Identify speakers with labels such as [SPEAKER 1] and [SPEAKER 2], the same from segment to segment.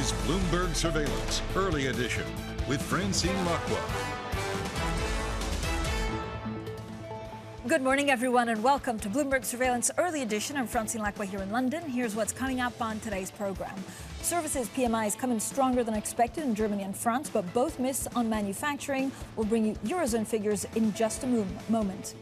[SPEAKER 1] is Bloomberg Surveillance, Early Edition, with Francine Lacqua.
[SPEAKER 2] Good morning, everyone, and welcome to Bloomberg Surveillance Early Edition. I'm Francine Lacqua here in London. Here's what's coming up on today's program. Services PMIs come in stronger than expected in Germany and France, but both miss on manufacturing. We'll bring you Eurozone figures in just a moment.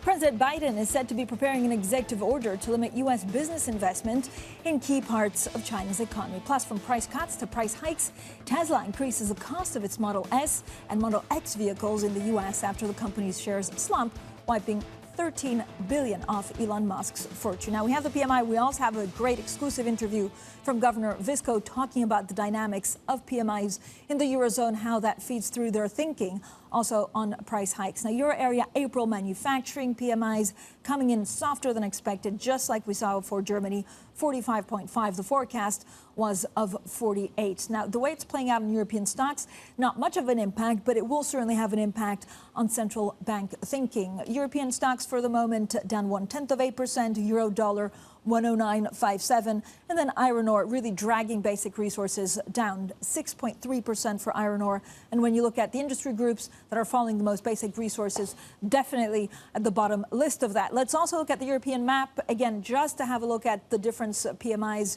[SPEAKER 2] President Biden is said to be preparing an executive order to limit U.S. business investment in key parts of China's economy. Plus, from price cuts to price hikes, Tesla increases the cost of its Model S and Model X vehicles in the U.S. after the company's shares slump, wiping $13 billion off Elon Musk's fortune. Now, we have the PMI. We also have a great exclusive interview from Governor Visco talking about the dynamics of PMIs in the Eurozone, how that feeds through their thinking, also on price hikes. Now, Euro area April manufacturing PMIs coming in softer than expected, just like we saw for Germany, 45.5. The forecast was of 48. Now, the way it's playing out in European stocks, not much of an impact, but it will certainly have an impact on central bank thinking. European stocks for the moment down 0.1%, euro dollar 109.57, and then iron ore really dragging basic resources down 6.3% for iron ore. And when you look at the industry groups that are following the most basic resources, definitely at the bottom list of that. Let's also look at the European map again, just to have a look at the different PMIs.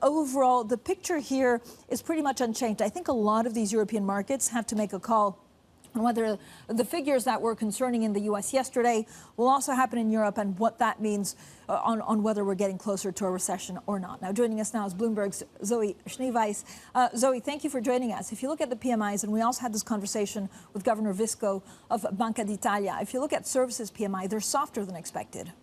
[SPEAKER 2] Overall, the picture here is pretty much unchanged. I think a lot of these European markets have to make a call on whether the figures that were concerning in the U.S. yesterday will also happen in Europe, and what that means on whether we're getting closer to a recession or not. Now, joining us now is Bloomberg's Zoe Schneeweiss. Zoe, thank you for joining us. If you look at the PMIs, and we also had this conversation with Governor Visco of Banca d'Italia, if you look at services PMI, they're softer than expected.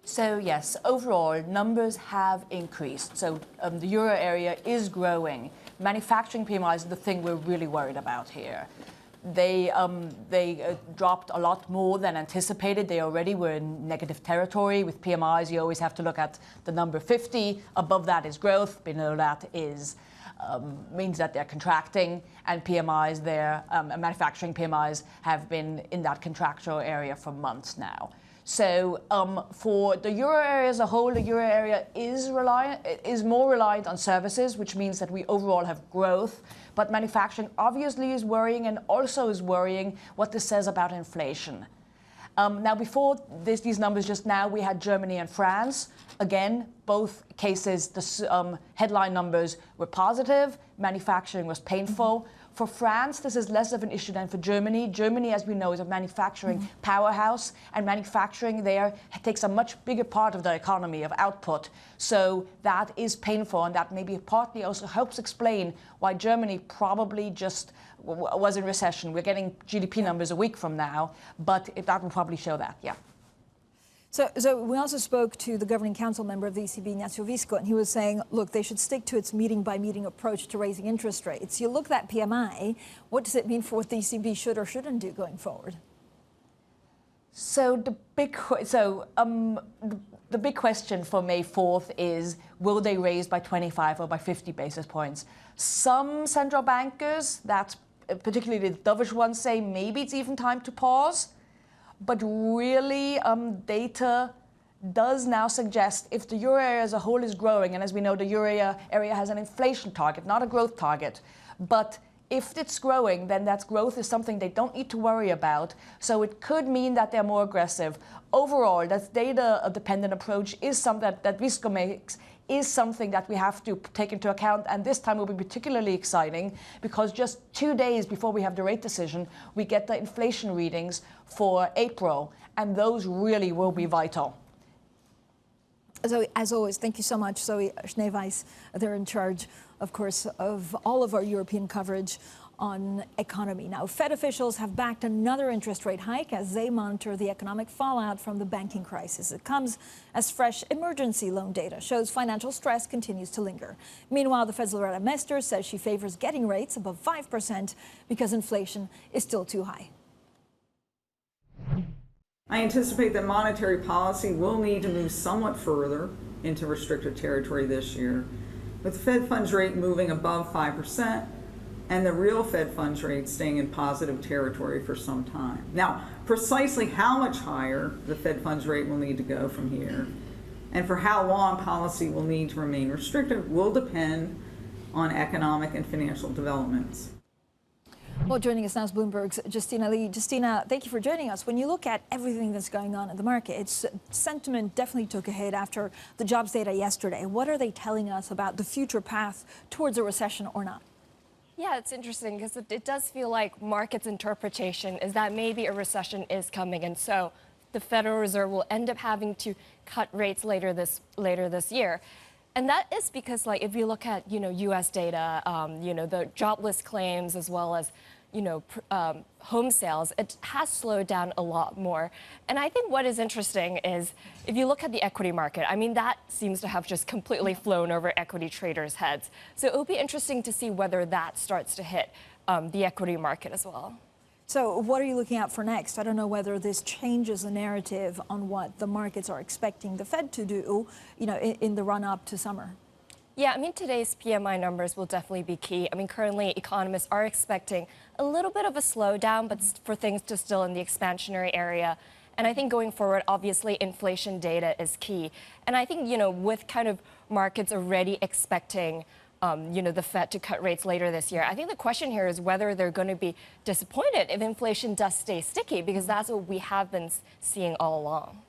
[SPEAKER 3] So yes, overall numbers have increased. So the euro area is growing. Manufacturing PMIs are the thing we're really worried about here. They dropped a lot more than anticipated. They already were in negative territory. With PMIs, you always have to look at the number 50. Above that is growth. Below that is means that they're contracting. And PMIs, manufacturing PMIs, have been in that contractual area for months now. So for the euro area as a whole, the euro area is more reliant on services, which means that we overall have growth. But manufacturing obviously is worrying, and also is worrying what this says about inflation. Now, before these numbers just now, we had Germany and France. Again, both cases, the headline numbers were positive. Manufacturing was painful. For France, this is less of an issue than for Germany. Germany, as we know, is a manufacturing powerhouse, and manufacturing there takes a much bigger part of the economy, of output. So that is painful, and that maybe partly also helps explain why Germany probably just was in recession. We're getting GDP numbers a week from now, but that will probably show that, yeah.
[SPEAKER 2] So we also spoke to the governing council member of the ECB, Ignacio Visco, and he was saying, look, they should stick to its meeting-by-meeting approach to raising interest rates. You look at that PMI, what does it mean for what the ECB should or shouldn't do going forward?
[SPEAKER 3] So the big question for May 4th is, will they raise by 25 or by 50 basis points? Some central bankers, that's particularly the dovish ones, say maybe it's even time to pause. But really, data does now suggest if the euro area as a whole is growing, and as we know, the euro area has an inflation target, not a growth target. But if it's growing, then that growth is something they don't need to worry about. So it could mean that they're more aggressive. Overall, that data-dependent approach is something that Visco makes, is something that we have to take into account. And this time will be particularly exciting because just 2 days before we have the rate decision, we get the inflation readings for April, and those really will be vital.
[SPEAKER 2] Zoe, as always, thank you so much, Zoe Schneeweiss. They're in charge, of course, of all of our European coverage on economy. Now, Fed officials have backed another interest rate hike as they monitor the economic fallout from the banking crisis. It comes as fresh emergency loan data shows financial stress continues to linger. Meanwhile, the Fed's Loretta Mester says she favors getting rates above 5% because inflation is still too high.
[SPEAKER 4] I anticipate that monetary policy will need to move somewhat further into restrictive territory this year, with the Fed funds rate moving above 5% and the real Fed funds rate staying in positive territory for some time. Now, precisely how much higher the Fed funds rate will need to go from here And for how long policy will need to remain restrictive will depend on economic and financial developments.
[SPEAKER 2] Well, joining us now is Bloomberg's Justina Lee. Justina, thank you for joining us. When you look at everything that's going on in the market, sentiment definitely took a hit after the jobs data yesterday. What are they telling us about the future path towards a recession or not?
[SPEAKER 5] Yeah, it's interesting because it does feel like markets' interpretation is that maybe a recession is coming, and so the Federal Reserve will end up having to cut rates later this year. And that is because, like, if you look at, U.S. data, the jobless claims as well as, home sales, it has slowed down a lot more. And I think what is interesting is if you look at the equity market, I mean, that seems to have just completely flown over equity traders' heads. So it will be interesting to see whether that starts to hit the equity market as well.
[SPEAKER 2] So what are you looking at for next? I don't know whether this changes the narrative on what the markets are expecting the Fed to do, in the run-up to summer.
[SPEAKER 5] Yeah, I mean, today's PMI numbers will definitely be key. I mean, currently economists are expecting a little bit of a slowdown, but for things to still in the expansionary area. And I think going forward, obviously, inflation data is key. And I think, with kind of markets already expecting the Fed to cut rates later this year. I think the question here is whether they're going to be disappointed if inflation does stay sticky, because that's what we have been seeing all along.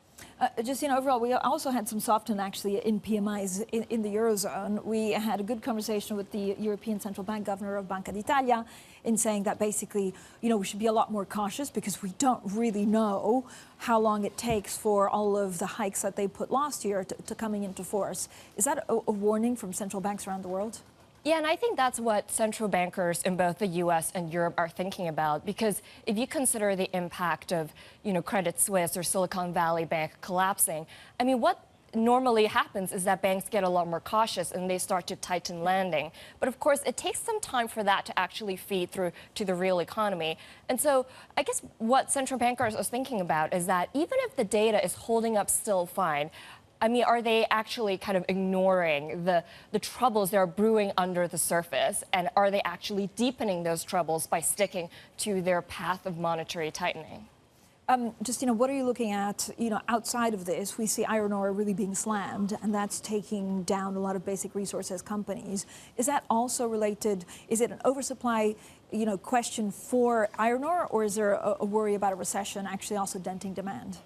[SPEAKER 2] Justina, overall, we also had some softening actually in PMIs in the Eurozone. We had a good conversation with the European Central Bank Governor of Banca d'Italia in saying that basically, we should be a lot more cautious because we don't really know how long it takes for all of the hikes that they put last year to coming into force. Is that a warning from central banks around the world?
[SPEAKER 5] Yeah, and I think that's what central bankers in both the U.S. and Europe are thinking about, because if you consider the impact of, Credit Suisse or Silicon Valley Bank collapsing, I mean, what normally happens is that banks get a lot more cautious and they start to tighten lending. But of course, it takes some time for that to actually feed through to the real economy. And so I guess what central bankers are thinking about is that even if the data is holding up still fine, I mean, are they actually kind of ignoring the troubles that are brewing under the surface? And are they actually deepening those troubles by sticking to their path of monetary tightening?
[SPEAKER 2] Justina, what are you looking at, outside of this? We see iron ore really being slammed, and that's taking down a lot of basic resources companies. Is that also related? Is it an oversupply, question for iron ore, or is there a worry about a recession actually also denting demand?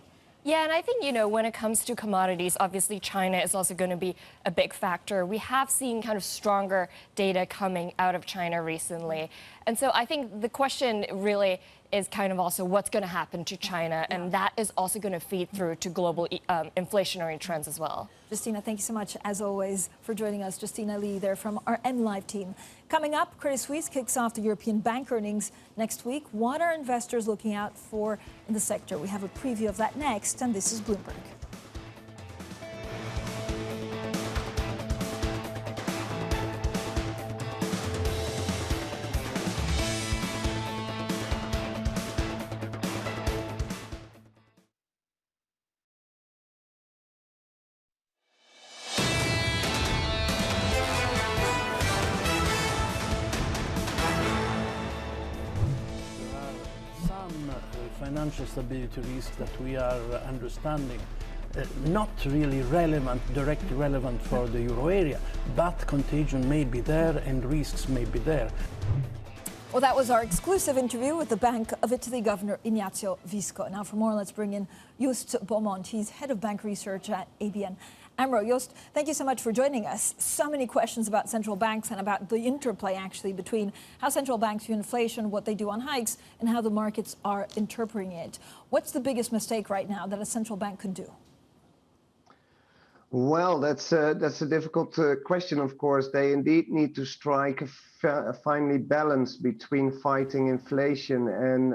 [SPEAKER 5] Yeah, and I think, when it comes to commodities, obviously China is also going to be a big factor. We have seen kind of stronger data coming out of China recently. And so I think the question really is kind of also what's going to happen to China, and that is also going to feed through to global inflationary trends as well.
[SPEAKER 2] Justina, thank you so much, as always, for joining us. Justina Lee there from our MLive team. Coming up, Credit Suisse kicks off the European bank earnings next week. What are investors looking out for in the sector? We have a preview of that next, and this is Bloomberg.
[SPEAKER 6] Financial stability risk that we are understanding, not really relevant, directly relevant for the euro area, but contagion may be there and risks may be there.
[SPEAKER 2] Well, that was our exclusive interview with the Bank of Italy Governor Ignazio Visco. Now for more, let's bring in Joost Beaumont. He's head of bank research at ABN Amro. Joost, thank you so much for joining us. So many questions about central banks and about the interplay, actually, between how central banks view inflation, what they do on hikes, and how the markets are interpreting it. What's the biggest mistake right now that a central bank could do?
[SPEAKER 7] Well, that's a difficult question, of course. They indeed need to strike a finely balance between fighting inflation and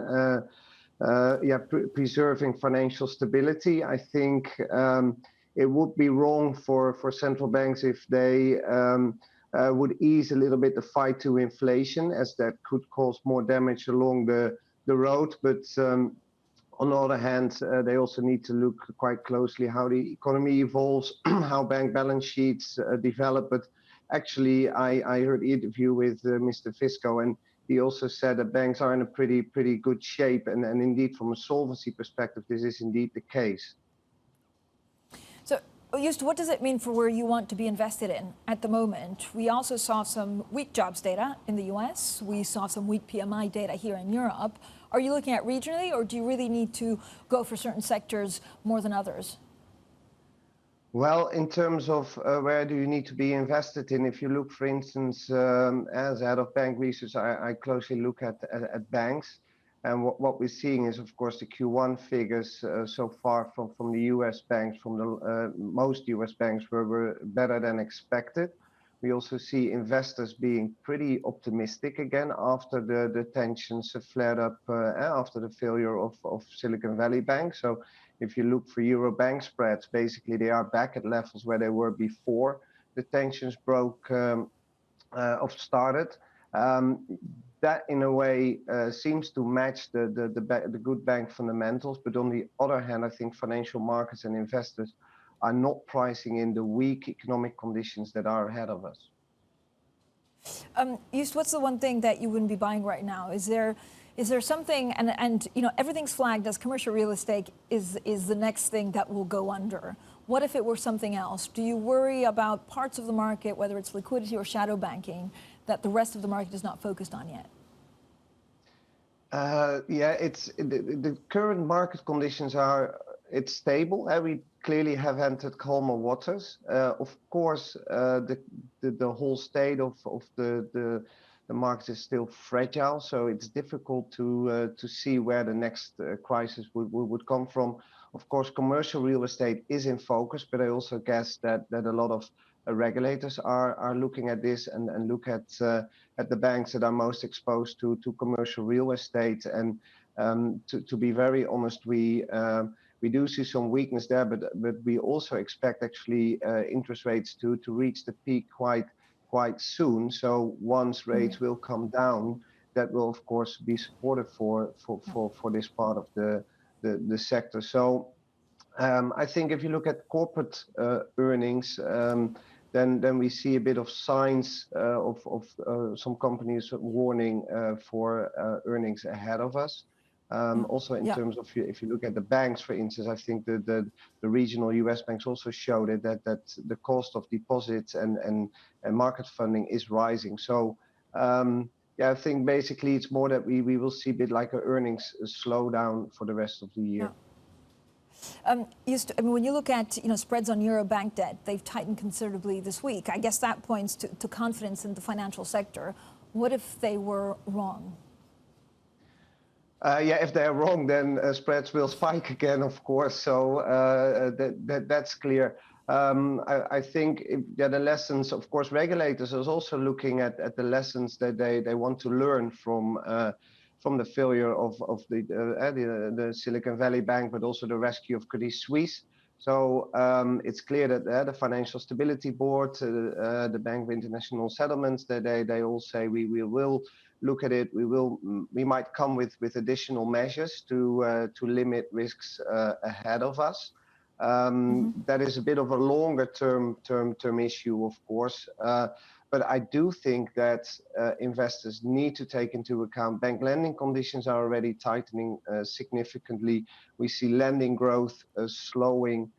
[SPEAKER 7] preserving financial stability. I think it would be wrong for central banks if they would ease a little bit the fight to inflation, as that could cause more damage along the road. But on the other hand, they also need to look quite closely how the economy evolves, how bank balance sheets develop. But actually, I heard the interview with Mr. Visco, and he also said that banks are in a pretty good shape. And indeed, from a solvency perspective, this is indeed the case.
[SPEAKER 2] So Joost, what does it mean for where you want to be invested in at the moment? We also saw some weak jobs data in the US. We saw some weak PMI data here in Europe. Are you looking at regionally, or do you really need to go for certain sectors more than others?
[SPEAKER 7] Well, in terms of where do you need to be invested in, if you look, for instance, as head of bank research, I closely look at banks. And what we're seeing is, of course, the Q1 figures so far from the US banks, from the most US banks were better than expected. We also see investors being pretty optimistic again after the tensions flared up after the failure of Silicon Valley Bank. So if you look for Euro bank spreads, basically they are back at levels where they were before the tensions started. That in a way seems to match the good bank fundamentals. But on the other hand, I think financial markets and investors are not pricing in the weak economic conditions that are ahead of us.
[SPEAKER 2] Joost, what's the one thing that you wouldn't be buying right now? Is there something, and you know, everything's flagged as commercial real estate is the next thing that will go under. What if it were something else? Do you worry about parts of the market, whether it's liquidity or shadow banking, that the rest of the market is not focused on yet?
[SPEAKER 7] Yeah, it's the current market conditions it's stable. We clearly have entered calmer waters. Of course, the whole state of the market is still fragile, so it's difficult to see where the next crisis would come from. Of course, commercial real estate is in focus, but I also guess that a lot of regulators are looking at this and look at the banks that are most exposed to commercial real estate. And to be very honest, we do see some weakness there, but we also expect actually interest rates to reach the peak quite soon. So once rates will come down, that will of course be supportive for this part of the sector. So I think if you look at corporate earnings, then we see a bit of signs of some companies warning for earnings ahead of us. Also in terms of if you look at the banks, for instance, I think the regional US banks also showed it that the cost of deposits and market funding is rising. So yeah, I think basically it's more that we will see a bit like an earnings slowdown for the rest of the year.
[SPEAKER 2] Joost, I mean, when you look at spreads on Euro bank debt, they've tightened considerably this week. I guess that points to confidence in the financial sector. What if they were wrong?
[SPEAKER 7] Yeah, if they're wrong, then spreads will spike again, of course. So that's clear. I think the lessons, of course, regulators are also looking at the lessons that they want to learn from the failure of the Silicon Valley Bank, but also the rescue of Credit Suisse. So it's clear that the Financial Stability Board, the Bank of International Settlements, they all say we will look at it. We might come with additional measures to limit risks ahead of us. That is a bit of a longer term issue, of course. But I do think that investors need to take into account bank lending conditions are already tightening significantly. We see lending growth slowing.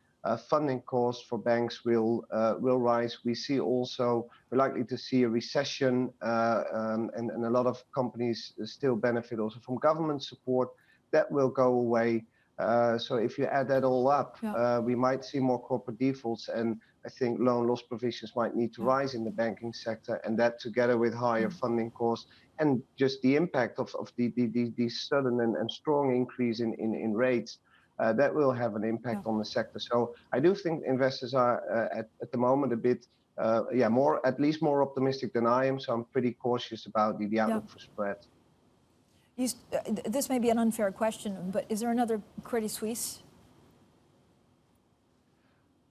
[SPEAKER 7] Funding costs for banks will rise. We see also we're likely to see a recession, and a lot of companies still benefit also from government support. That will go away. So if you add that all up, we might see more corporate defaults, and I think loan loss provisions might need to rise in the banking sector, and that together with higher funding costs and just the impact of the sudden and strong increase in rates, that will have an impact on the sector. So I do think investors are at the moment a bit, at least more optimistic than I am. So I'm pretty cautious about the outlook for spreads.
[SPEAKER 2] This may be an unfair question, but is there another Credit Suisse?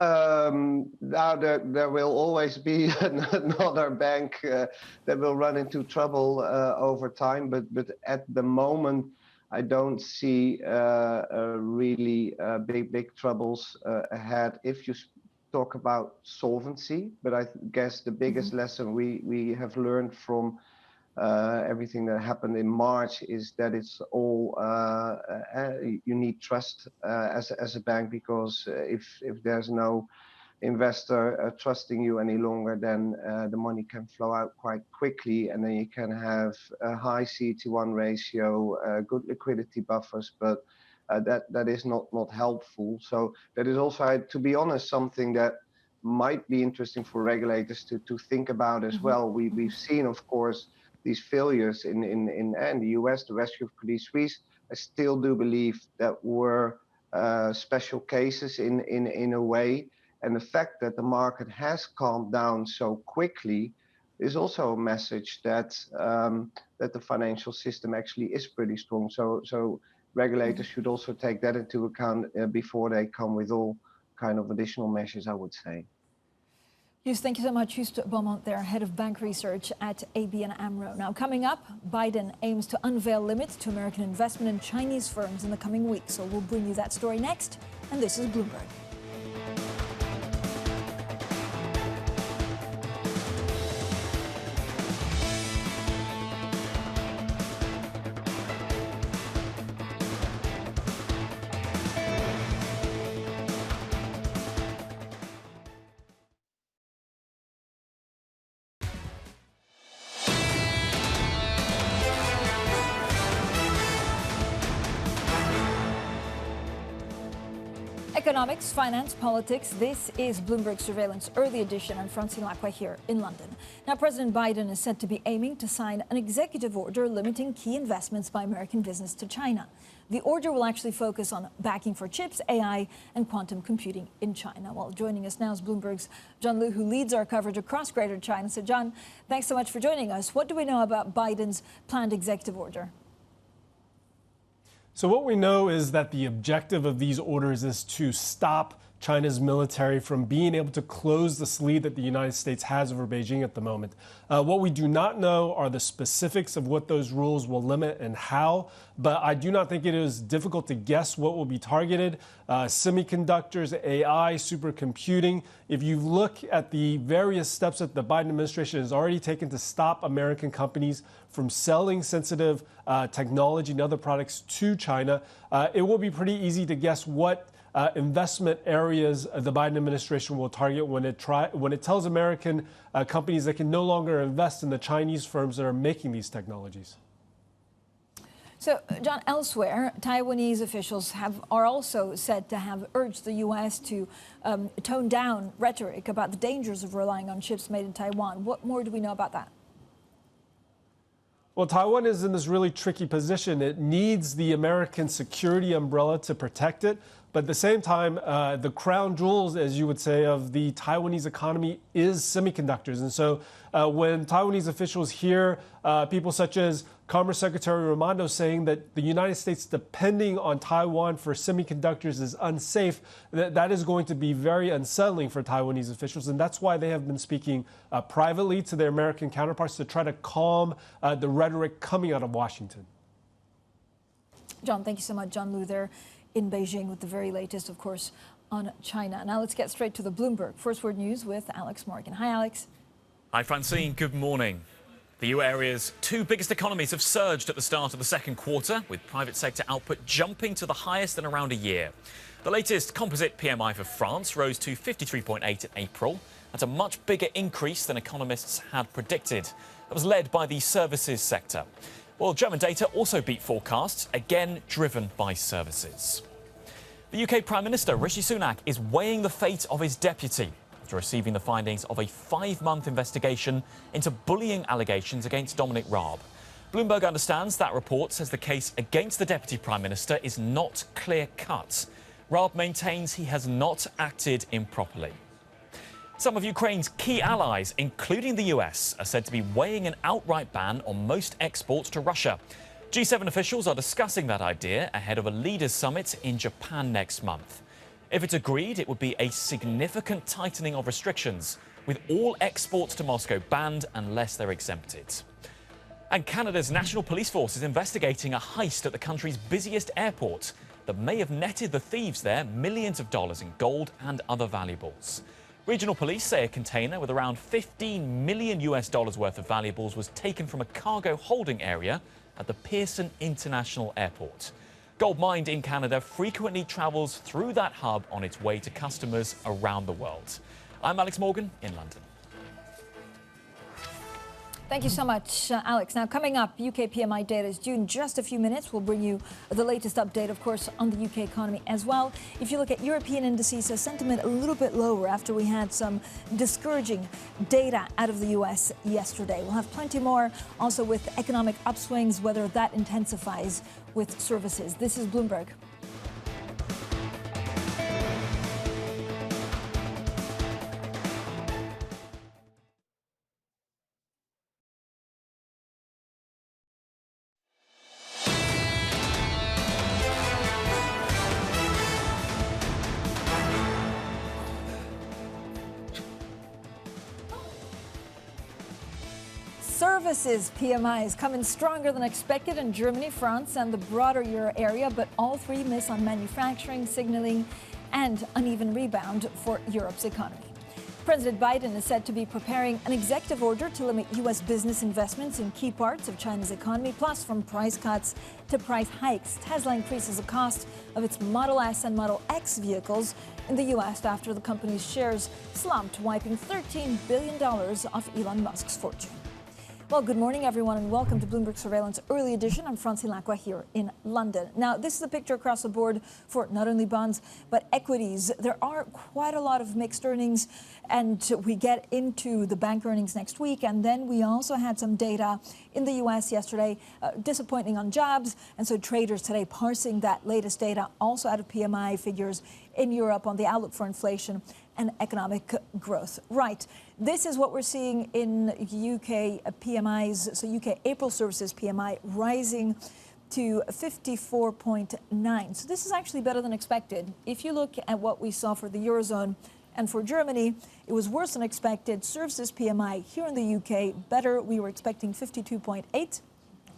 [SPEAKER 7] Now there will always be another bank that will run into trouble over time, but at the moment I don't see really big troubles ahead. If you talk about solvency, but I guess the biggest lesson we have learned from everything that happened in March is that it's all you need trust as a bank, because if there's no investor trusting you any longer, then the money can flow out quite quickly, and then you can have a high CET1 ratio, good liquidity buffers, but that is not helpful. So that is also, to be honest, something that might be interesting for regulators to think about as well. We've seen, of course, these failures in the U.S., the rescue of Credit Suisse. I still do believe that were special cases in a way. And the fact that the market has calmed down so quickly is also a message that that the financial system actually is pretty strong. So regulators should also take that into account before they come with all kind of additional measures, I would say.
[SPEAKER 2] Joost, thank you so much. Joost Beaumont there, head of bank research at ABN Amro. Now, coming up, Biden aims to unveil limits to American investment in Chinese firms in the coming weeks. So we'll bring you that story next. And this is Bloomberg. Economics, finance, politics. This is Bloomberg Surveillance Early Edition. I'm Francine Lacqua here in London. Now, President Biden is said to be aiming to sign an executive order limiting key investments by American business to China. The order will actually focus on backing for chips, AI, and quantum computing in China. Well, joining us now is Bloomberg's John Liu, who leads our coverage across Greater China. So, John, thanks so much for joining us. What do we know about Biden's planned executive order?
[SPEAKER 8] So what we know is that the objective of these orders is to stop China's military from being able to close the sleeve that the United States has over Beijing at the moment. What we do not know are the specifics of what those rules will limit and how, but I do not think it is difficult to guess what will be targeted. Semiconductors, AI, supercomputing. If you look at the various steps that the Biden administration has already taken to stop American companies from selling sensitive technology and other products to China, it will be pretty easy to guess what investment areas the Biden administration will target when it tells American companies they can no longer invest in the Chinese firms that are making these technologies.
[SPEAKER 2] So, John, elsewhere, Taiwanese officials are also said to have urged the U.S. to tone down rhetoric about the dangers of relying on chips made in Taiwan. What more do we know about that?
[SPEAKER 8] Well, Taiwan is in this really tricky position. It needs the American security umbrella to protect it. But at the same time, the crown jewels, as you would say, of the Taiwanese economy is semiconductors. And so when Taiwanese officials hear people such as Commerce Secretary Raimondo saying that the United States depending on Taiwan for semiconductors is unsafe, that is going to be very unsettling for Taiwanese officials. And that's why they have been speaking privately to their American counterparts to try to calm the rhetoric coming out of Washington.
[SPEAKER 2] John, thank you so much. John Liu there in Beijing with the very latest, of course, on China. Now let's get straight to the Bloomberg First Word News with Alex Morgan. Hi, Alex.
[SPEAKER 9] Hi, Francine. Good morning. The EU area's two biggest economies have surged at the start of the second quarter, with private sector output jumping to the highest in around a year. The latest composite PMI for France rose to 53.8 in April. That's a much bigger increase than economists had predicted. That was led by the services sector. Well, German data also beat forecasts, again driven by services. The UK Prime Minister Rishi Sunak is weighing the fate of his deputy after receiving the findings of a 5-month investigation into bullying allegations against Dominic Raab. Bloomberg understands that report says the case against the Deputy Prime Minister is not clear-cut. Raab maintains he has not acted improperly. Some of Ukraine's key allies, including the US, are said to be weighing an outright ban on most exports to Russia. G7 officials are discussing that idea ahead of a leaders' summit in Japan next month. If it's agreed, it would be a significant tightening of restrictions, with all exports to Moscow banned unless they're exempted. And Canada's National Police Force is investigating a heist at the country's busiest airport that may have netted the thieves there millions of dollars in gold and other valuables. Regional police say a container with around $15 million worth of valuables was taken from a cargo holding area at the Pearson International Airport. Gold mined in Canada frequently travels through that hub on its way to customers around the world. I'm Alex Morgan in London.
[SPEAKER 2] Thank you so much, Alex. Now, coming up, UK PMI data is due in just a few minutes. We'll bring you the latest update, of course, on the UK economy as well. If you look at European indices, so sentiment a little bit lower after we had some discouraging data out of the US yesterday. We'll have plenty more also with economic upswings, whether that intensifies with services. This is Bloomberg. Services PMIs come in stronger than expected in Germany, France, and the broader euro area, but all three miss on manufacturing, signaling, and uneven rebound for Europe's economy. President Biden is said to be preparing an executive order to limit U.S. business investments in key parts of China's economy, plus from price cuts to price hikes. Tesla increases the cost of its Model S and Model X vehicles in the U.S. after the company's shares slumped, wiping $13 billion off Elon Musk's fortune. Well, good morning, everyone, and welcome to Bloomberg Surveillance Early Edition. I'm Francine Lacqua here in London. Now, this is a picture across the board for not only bonds, but equities. There are quite a lot of mixed earnings, and we get into the bank earnings next week. And then we also had some data in the U.S. yesterday, disappointing on jobs. And so traders today parsing that latest data, also out of PMI figures in Europe on the outlook for inflation and economic growth. Right. This is what we're seeing in UK PMIs. So UK April services PMI rising to 54.9. So this is actually better than expected. If you look at what we saw for the Eurozone and for Germany, it was worse than expected. Services PMI here in the UK, better. We were expecting 52.8.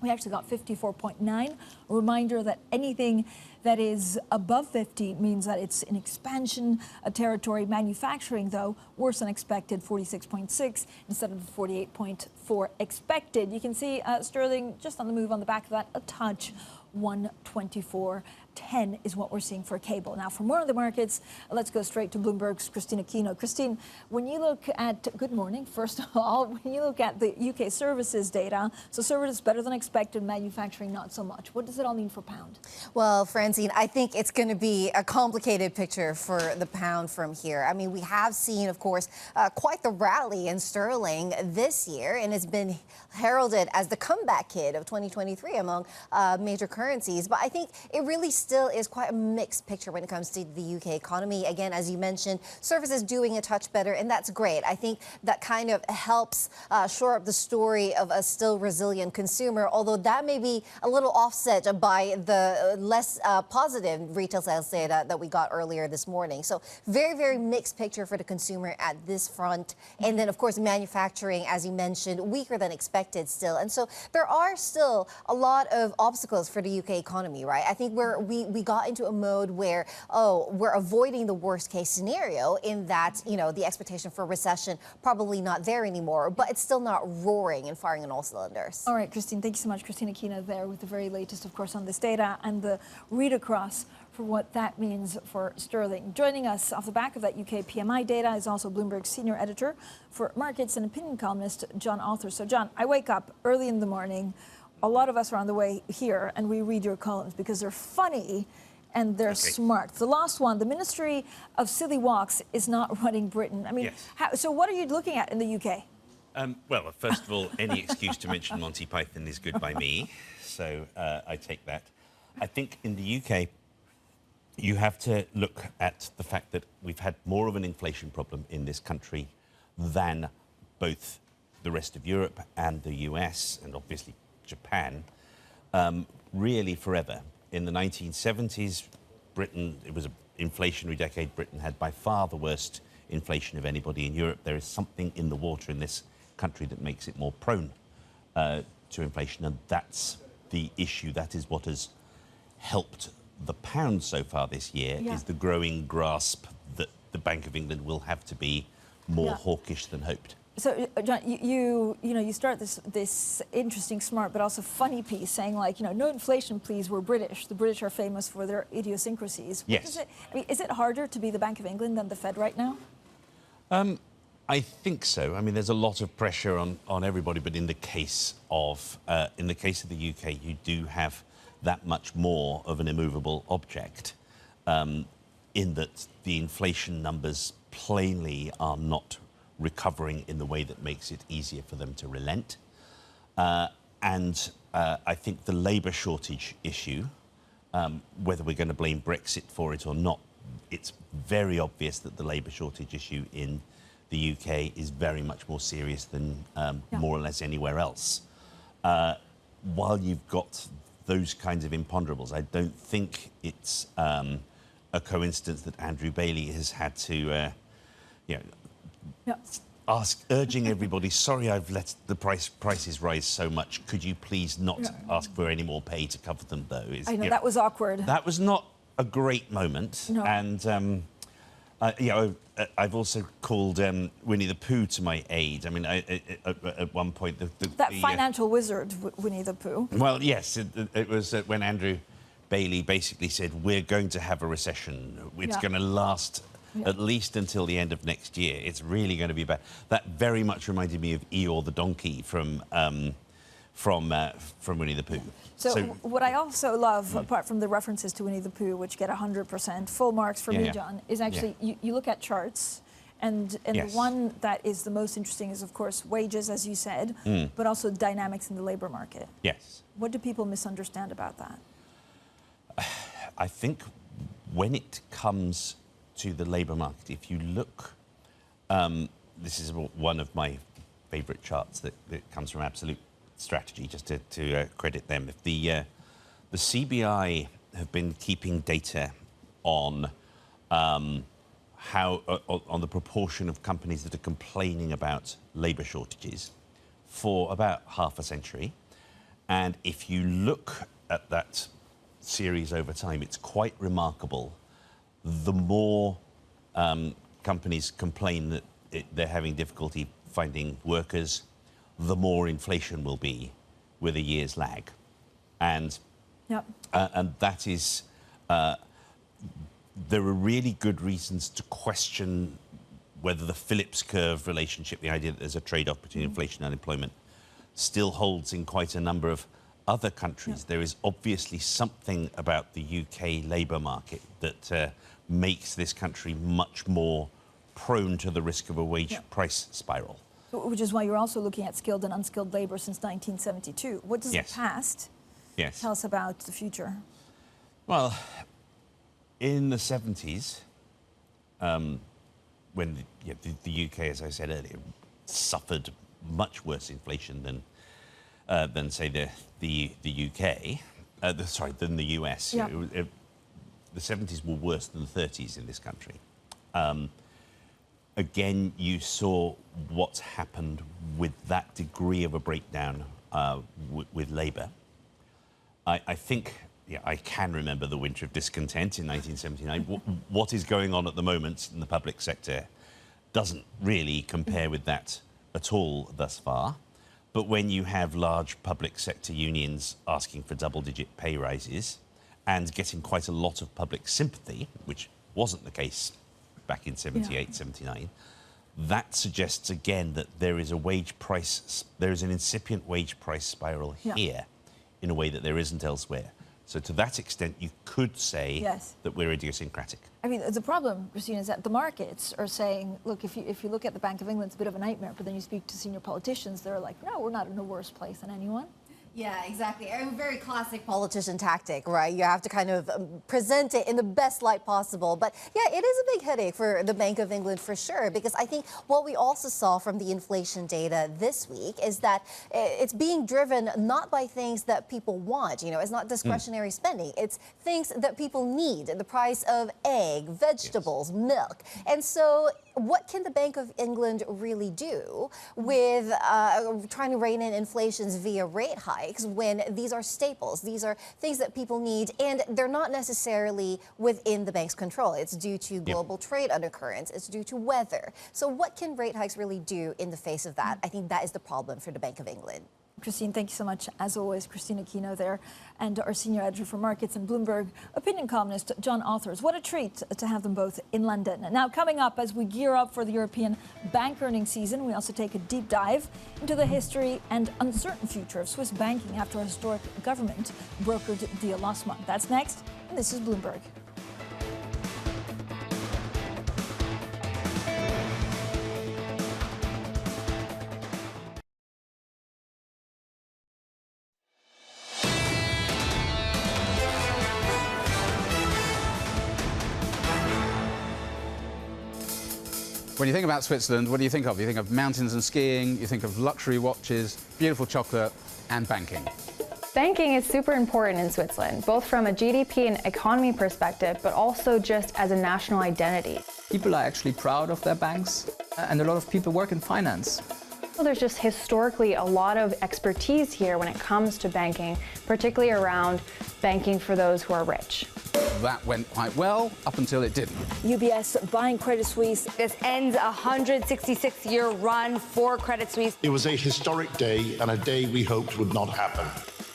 [SPEAKER 2] We actually got 54.9. A reminder that anything that is above 50 means that it's in expansion territory. Manufacturing, though, worse than expected, 46.6 instead of 48.4 expected. You can see sterling just on the move on the back of that, a touch. 124.10 is what we're seeing for cable. Now, for more of the markets, let's go straight to Bloomberg's Christina Aquino. Christine, when you look at, good morning, first of all, when you look at the UK services data, so services better than expected, manufacturing not so much. What does it all mean for pound?
[SPEAKER 10] Well, Francine, I think it's going to be a complicated picture for the pound from here. I mean, we have seen, of course, quite the rally in sterling this year, and it's been heralded as the comeback kid of 2023 among major currencies. But I think it really still is quite a mixed picture when it comes to the UK economy. Again, as you mentioned, services doing a touch better, and that's great. I think that kind of helps shore up the story of a still resilient consumer, although that may be a little offset by the less positive retail sales data that we got earlier this morning. So very, very mixed picture for the consumer at this front. And then, of course, manufacturing, as you mentioned, weaker than expected still. And so there are still a lot of obstacles for the UK economy, right? I think we got into a mode where, we're avoiding the worst case scenario in that, you know, the expectation for recession probably not there anymore, but it's still not roaring and firing on all cylinders.
[SPEAKER 2] All right, Christine, thank you so much. Christina Aquino there with the very latest, of course, on this data and the read across for what that means for sterling. Joining us off the back of that UK PMI data is also Bloomberg's senior editor for markets and opinion columnist, John Arthur. So, John, I wake up early in the morning. A lot of us are on the way here, and we read your columns because they're funny and they're smart. The last one, the Ministry of Silly Walks is not running Britain. I mean,
[SPEAKER 11] yes.
[SPEAKER 2] So what are you looking at in the UK?
[SPEAKER 11] Well, first of all, any excuse to mention Monty Python is good by me, so I take that. I think in the UK, you have to look at the fact that we've had more of an inflation problem in this country than both the rest of Europe and the US, and obviously Japan, really forever. In the 1970s, Britain, it was an inflationary decade. Britain had by far the worst inflation of anybody in Europe. There is something in the water in this country that makes it more prone to inflation, and that's the issue. That is what has helped the pound so far this year, is the growing grasp that the Bank of England will have to be more hawkish than hoped.
[SPEAKER 2] So, John, you start this interesting, smart, but also funny piece saying, like, no inflation, please. We're British. The British are famous for their idiosyncrasies.
[SPEAKER 11] Yes.
[SPEAKER 2] Is it harder to be the Bank of England than the Fed right now?
[SPEAKER 11] I think so. I mean, there's a lot of pressure on everybody, but in the case of the UK, you do have that much more of an immovable object, in that the inflation numbers plainly are not recovering in the way that makes it easier for them to relent. And I think the labour shortage issue, whether we're going to blame Brexit for it or not, it's very obvious that the labour shortage issue in the UK is very much more serious than more or less anywhere else. While you've got those kinds of imponderables, I don't think it's a coincidence that Andrew Bailey has had to, urging everybody, sorry, I've let the prices rise so much. Could you please not ask for any more pay to cover them, though?
[SPEAKER 2] I know, that was awkward.
[SPEAKER 11] That was not a great moment.
[SPEAKER 2] No.
[SPEAKER 11] And, I've also called Winnie the Pooh to my aid. I mean, at one point...
[SPEAKER 2] That financial wizard, Winnie the Pooh.
[SPEAKER 11] Well, yes, it was when Andrew Bailey basically said, we're going to have a recession. It's going to last at least until the end of next year. It's really going to be bad. That very much reminded me of Eeyore the donkey from Winnie the Pooh.
[SPEAKER 2] So what I also love, apart from the references to Winnie the Pooh, which get 100% full marks for me, John, is actually you look at charts, and the one that is the most interesting is, of course, wages, as you said, but also dynamics in the labour market.
[SPEAKER 11] Yes.
[SPEAKER 2] What do people misunderstand about that?
[SPEAKER 11] I think when it comes to the labour market, if you look, this is one of my favourite charts that comes from Absolute Strategy, just to credit them. If the CBI have been keeping data on on the proportion of companies that are complaining about labour shortages for about half a century, and if you look at that series over time, it's quite remarkable. The more companies complain that they're having difficulty finding workers, the more inflation will be with a year's lag. And that is, there are really good reasons to question whether the Phillips curve relationship, the idea that there's a trade-off between inflation and unemployment, still holds in quite a number of other countries. There is obviously something about the UK labour market that makes this country much more prone to the risk of a wage price spiral.
[SPEAKER 2] Which is why you're also looking at skilled and unskilled labour since 1972. What does the past tell us about the future?
[SPEAKER 11] Well, in the 70s, when the UK, as I said earlier, suffered much worse inflation than say the UK, than the US. The 70s were worse than the 30s in this country. Again, you saw what's happened with that degree of a breakdown with Labour. I think, I can remember the winter of discontent in 1979. What is going on at the moment in the public sector doesn't really compare with that at all thus far. But when you have large public sector unions asking for double-digit pay rises and getting quite a lot of public sympathy, which wasn't the case back in 78, 79, that suggests again that there is an incipient wage price spiral here in a way that there isn't elsewhere. So to that extent, you could say that we're idiosyncratic.
[SPEAKER 2] I mean, the problem, Francine, is that the markets are saying, look, if you look at the Bank of England, it's a bit of a nightmare, but then you speak to senior politicians, they're like, no, we're not in a worse place than anyone.
[SPEAKER 10] Yeah, exactly. A very classic politician tactic, right? You have to kind of present it in the best light possible. But yeah, it is a big headache for the Bank of England for sure, because I think what we also saw from the inflation data this week is that it's being driven not by things that people want. It's not discretionary spending. It's things that people need. The price of egg, vegetables, milk. And so what can the Bank of England really do with trying to rein in inflation via rate hikes? hikes when these are staples. These are things that people need, and they're not necessarily within the bank's control. It's due to global trade undercurrents. It's due to weather. So what can rate hikes really do in the face of that? I think that is the problem for the Bank of England.
[SPEAKER 2] Christine, thank you so much. As always, Christina Aquino there, and our senior editor for markets and Bloomberg opinion columnist, John Authors. What a treat to have them both in London. Now, coming up as we gear up for the European bank earnings season, we also take a deep dive into the history and uncertain future of Swiss banking after a historic government brokered deal last month. That's next, and this is Bloomberg.
[SPEAKER 12] When you think about Switzerland, what do you think of? You think of mountains and skiing, you think of luxury watches, beautiful chocolate, and banking.
[SPEAKER 13] Banking is super important in Switzerland, both from a GDP and economy perspective, but also just as a national identity.
[SPEAKER 14] People are actually proud of their banks, and a lot of people work in finance.
[SPEAKER 13] Well, there's just historically a lot of expertise here when it comes to banking, particularly around banking for those who are rich.
[SPEAKER 12] That went quite well up until it didn't.
[SPEAKER 2] UBS buying Credit Suisse.
[SPEAKER 15] This ends a 166-year run for Credit Suisse.
[SPEAKER 16] It was a historic day and a day we hoped would not happen.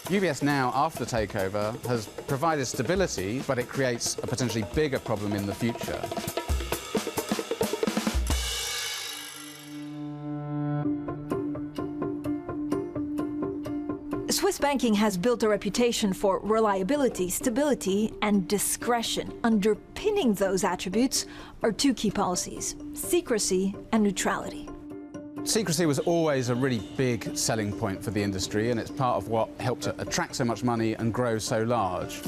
[SPEAKER 12] UBS now, after the takeover, has provided stability, but it creates a potentially bigger problem in the future.
[SPEAKER 2] Swiss banking has built a reputation for reliability, stability, and discretion. Underpinning those attributes are two key policies: secrecy and neutrality.
[SPEAKER 12] Secrecy was always a really big selling point for the industry, and it's part of what helped to attract so much money and grow so large.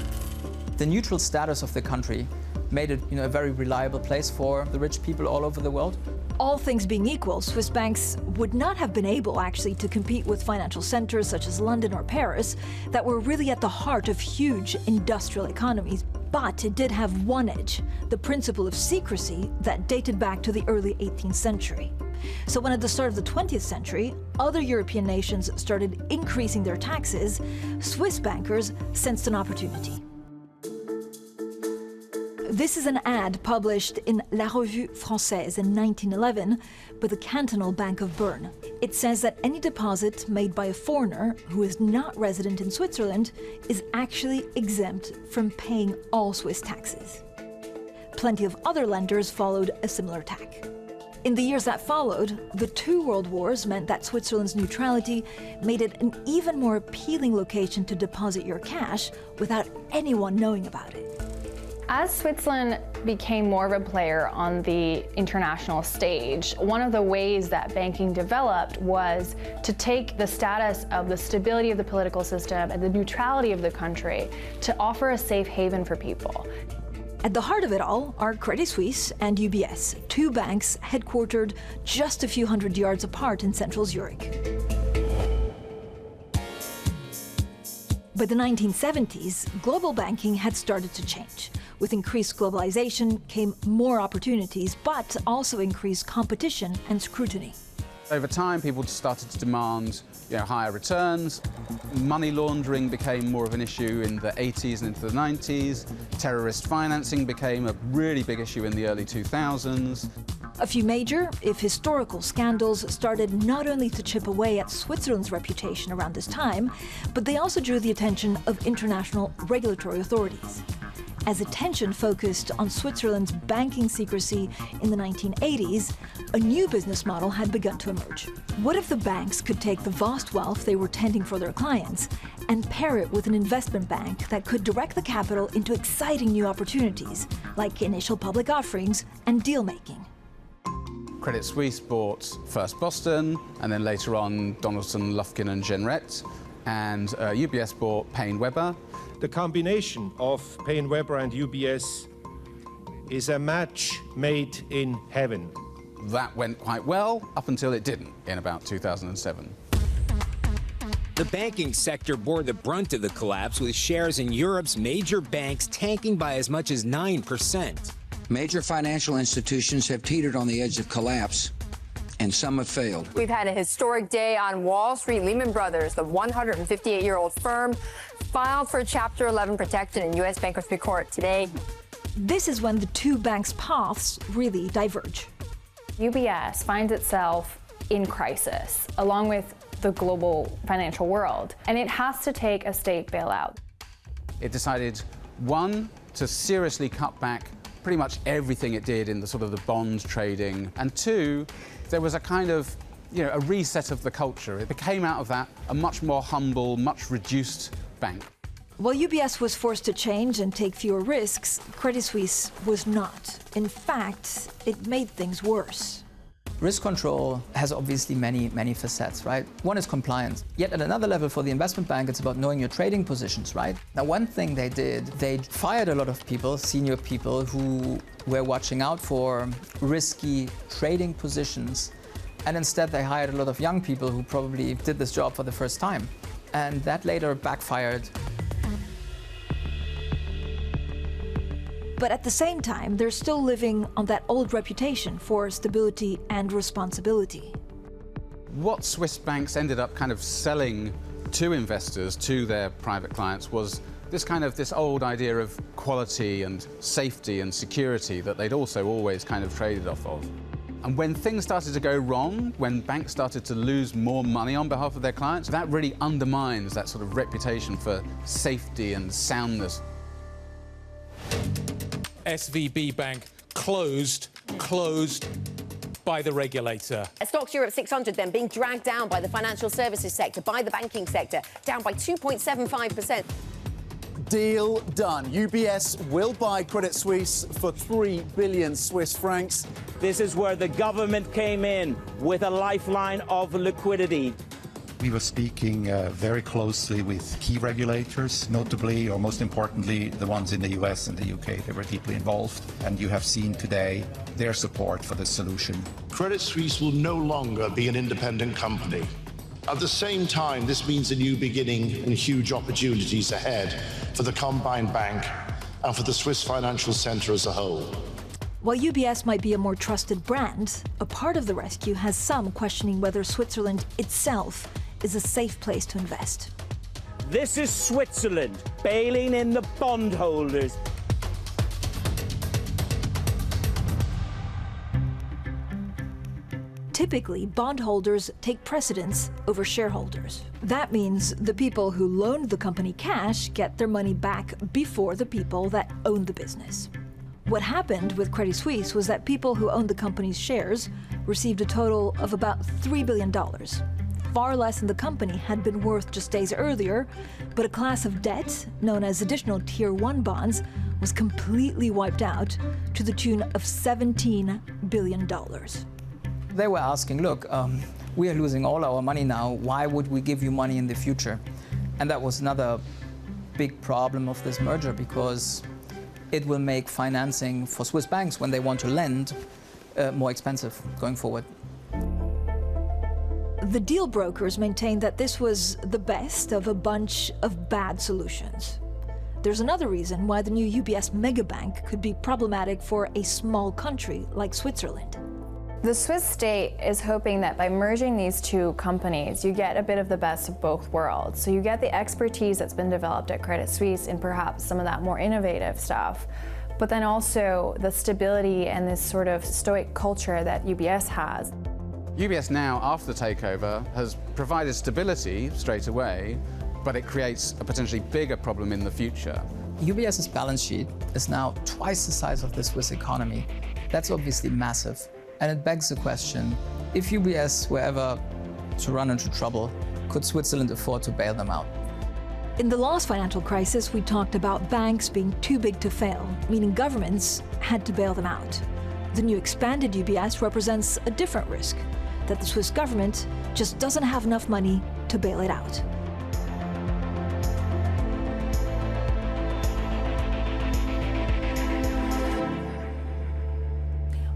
[SPEAKER 14] The neutral status of the country made it, a very reliable place for the rich people all over the world.
[SPEAKER 2] All things being equal, Swiss banks would not have been able actually to compete with financial centers such as London or Paris that were really at the heart of huge industrial economies. But it did have one edge, the principle of secrecy that dated back to the early 18th century. So when at the start of the 20th century, other European nations started increasing their taxes, Swiss bankers sensed an opportunity. This is an ad published in La Revue Française in 1911 by the Cantonal Bank of Bern. It says that any deposit made by a foreigner who is not resident in Switzerland is actually exempt from paying all Swiss taxes. Plenty of other lenders followed a similar tack. In the years that followed, the two world wars meant that Switzerland's neutrality made it an even more appealing location to deposit your cash without anyone knowing about it.
[SPEAKER 13] As Switzerland became more of a player on the international stage, one of the ways that banking developed was to take the status of the stability of the political system and the neutrality of the country to offer a safe haven for people.
[SPEAKER 2] At the heart of it all are Credit Suisse and UBS, two banks headquartered just a few hundred yards apart in central Zurich. By the 1970s, global banking had started to change. With increased globalization came more opportunities, but also increased competition and scrutiny.
[SPEAKER 12] Over time, people started to demand higher returns. Money laundering became more of an issue in the 80s and into the 90s. Terrorist financing became a really big issue in the early 2000s.
[SPEAKER 2] A few major, if historical, scandals started not only to chip away at Switzerland's reputation around this time, but they also drew the attention of international regulatory authorities. As attention focused on Switzerland's banking secrecy in the 1980s, a new business model had begun to emerge. What if the banks could take the vast wealth they were tending for their clients and pair it with an investment bank that could direct the capital into exciting new opportunities, like initial public offerings and deal-making?
[SPEAKER 12] Credit Suisse bought first Boston, and then later on Donaldson, Lufkin and Jenrette, and UBS bought Payne Webber.
[SPEAKER 17] The combination of Payne Webber and UBS is a match made in heaven.
[SPEAKER 12] That went quite well up until it didn't in about 2007.
[SPEAKER 18] The banking sector bore the brunt of the collapse, with shares in Europe's major banks tanking by as much as 9%.
[SPEAKER 19] Major financial institutions have teetered on the edge of collapse, and some have failed.
[SPEAKER 15] We've had a historic day on Wall Street. Lehman Brothers, the 158-year-old firm, filed for Chapter 11 protection in U.S. bankruptcy court today.
[SPEAKER 2] This is when the two banks' paths really diverge.
[SPEAKER 13] UBS finds itself in crisis, along with the global financial world, and it has to take a state bailout.
[SPEAKER 12] It decided, one, to seriously cut back pretty much everything it did in the sort of the bond trading, and two, there was a kind of, a reset of the culture. It became out of that a much more humble, much reduced bank.
[SPEAKER 2] While UBS was forced to change and take fewer risks, Credit Suisse was not. In fact, it made things worse.
[SPEAKER 14] Risk control has obviously many facets, right? One is compliance. Yet at another level for the investment bank, it's about knowing your trading positions, right? Now, one thing they did, they fired a lot of people, senior people, who were watching out for risky trading positions. And instead, they hired a lot of young people who probably did this job for the first time. And that later backfired.
[SPEAKER 2] But at the same time, they're still living on that old reputation for stability and responsibility.
[SPEAKER 12] What Swiss banks ended up kind of selling to investors, to their private clients, was this old idea of quality and safety and security that they'd also always kind of traded off of. And when things started to go wrong, when banks started to lose more money on behalf of their clients, that really undermines that sort of reputation for safety and soundness.
[SPEAKER 20] SVB Bank closed by the regulator.
[SPEAKER 15] Stocks Europe 600 then being dragged down by the financial services sector, by the banking sector, down by 2.75%.
[SPEAKER 21] Deal done. UBS will buy Credit Suisse for 3 billion Swiss francs.
[SPEAKER 22] This is where the government came in with a lifeline of liquidity.
[SPEAKER 23] We were speaking very closely with key regulators, notably, or most importantly, the ones in the US and the UK. They were deeply involved, and you have seen today their support for this solution.
[SPEAKER 16] Credit Suisse will no longer be an independent company. At the same time, this means a new beginning and huge opportunities ahead for the combined bank and for the Swiss financial centre as a whole.
[SPEAKER 2] While UBS might be a more trusted brand, a part of the rescue has some questioning whether Switzerland itself is a safe place to invest.
[SPEAKER 22] This is Switzerland bailing in the bondholders.
[SPEAKER 2] Typically, bondholders take precedence over shareholders. That means the people who loaned the company cash get their money back before the people that own the business. What happened with Credit Suisse was that people who owned the company's shares received a total of about $3 billion. Far less than the company had been worth just days earlier, but a class of debt, known as additional Tier 1 bonds, was completely wiped out to the tune of $17 billion.
[SPEAKER 14] They were asking, look, we are losing all our money now. Why would we give you money in the future? And that was another big problem of this merger, because it will make financing for Swiss banks when they want to lend more expensive going forward.
[SPEAKER 2] The deal brokers maintained that this was the best of a bunch of bad solutions. There's another reason why the new UBS megabank could be problematic for a small country like Switzerland.
[SPEAKER 13] The Swiss state is hoping that by merging these two companies, you get a bit of the best of both worlds. So you get the expertise that's been developed at Credit Suisse and perhaps some of that more innovative stuff, but then also the stability and this sort of stoic culture that UBS has.
[SPEAKER 12] UBS now, after the takeover, has provided stability straight away, but it creates a potentially bigger problem in the future.
[SPEAKER 14] UBS's balance sheet is now twice the size of the Swiss economy. That's obviously massive. And it begs the question, if UBS were ever to run into trouble, could Switzerland afford to bail them out?
[SPEAKER 2] In the last financial crisis, we talked about banks being too big to fail, meaning governments had to bail them out. The new expanded UBS represents a different risk, that the Swiss government just doesn't have enough money to bail it out.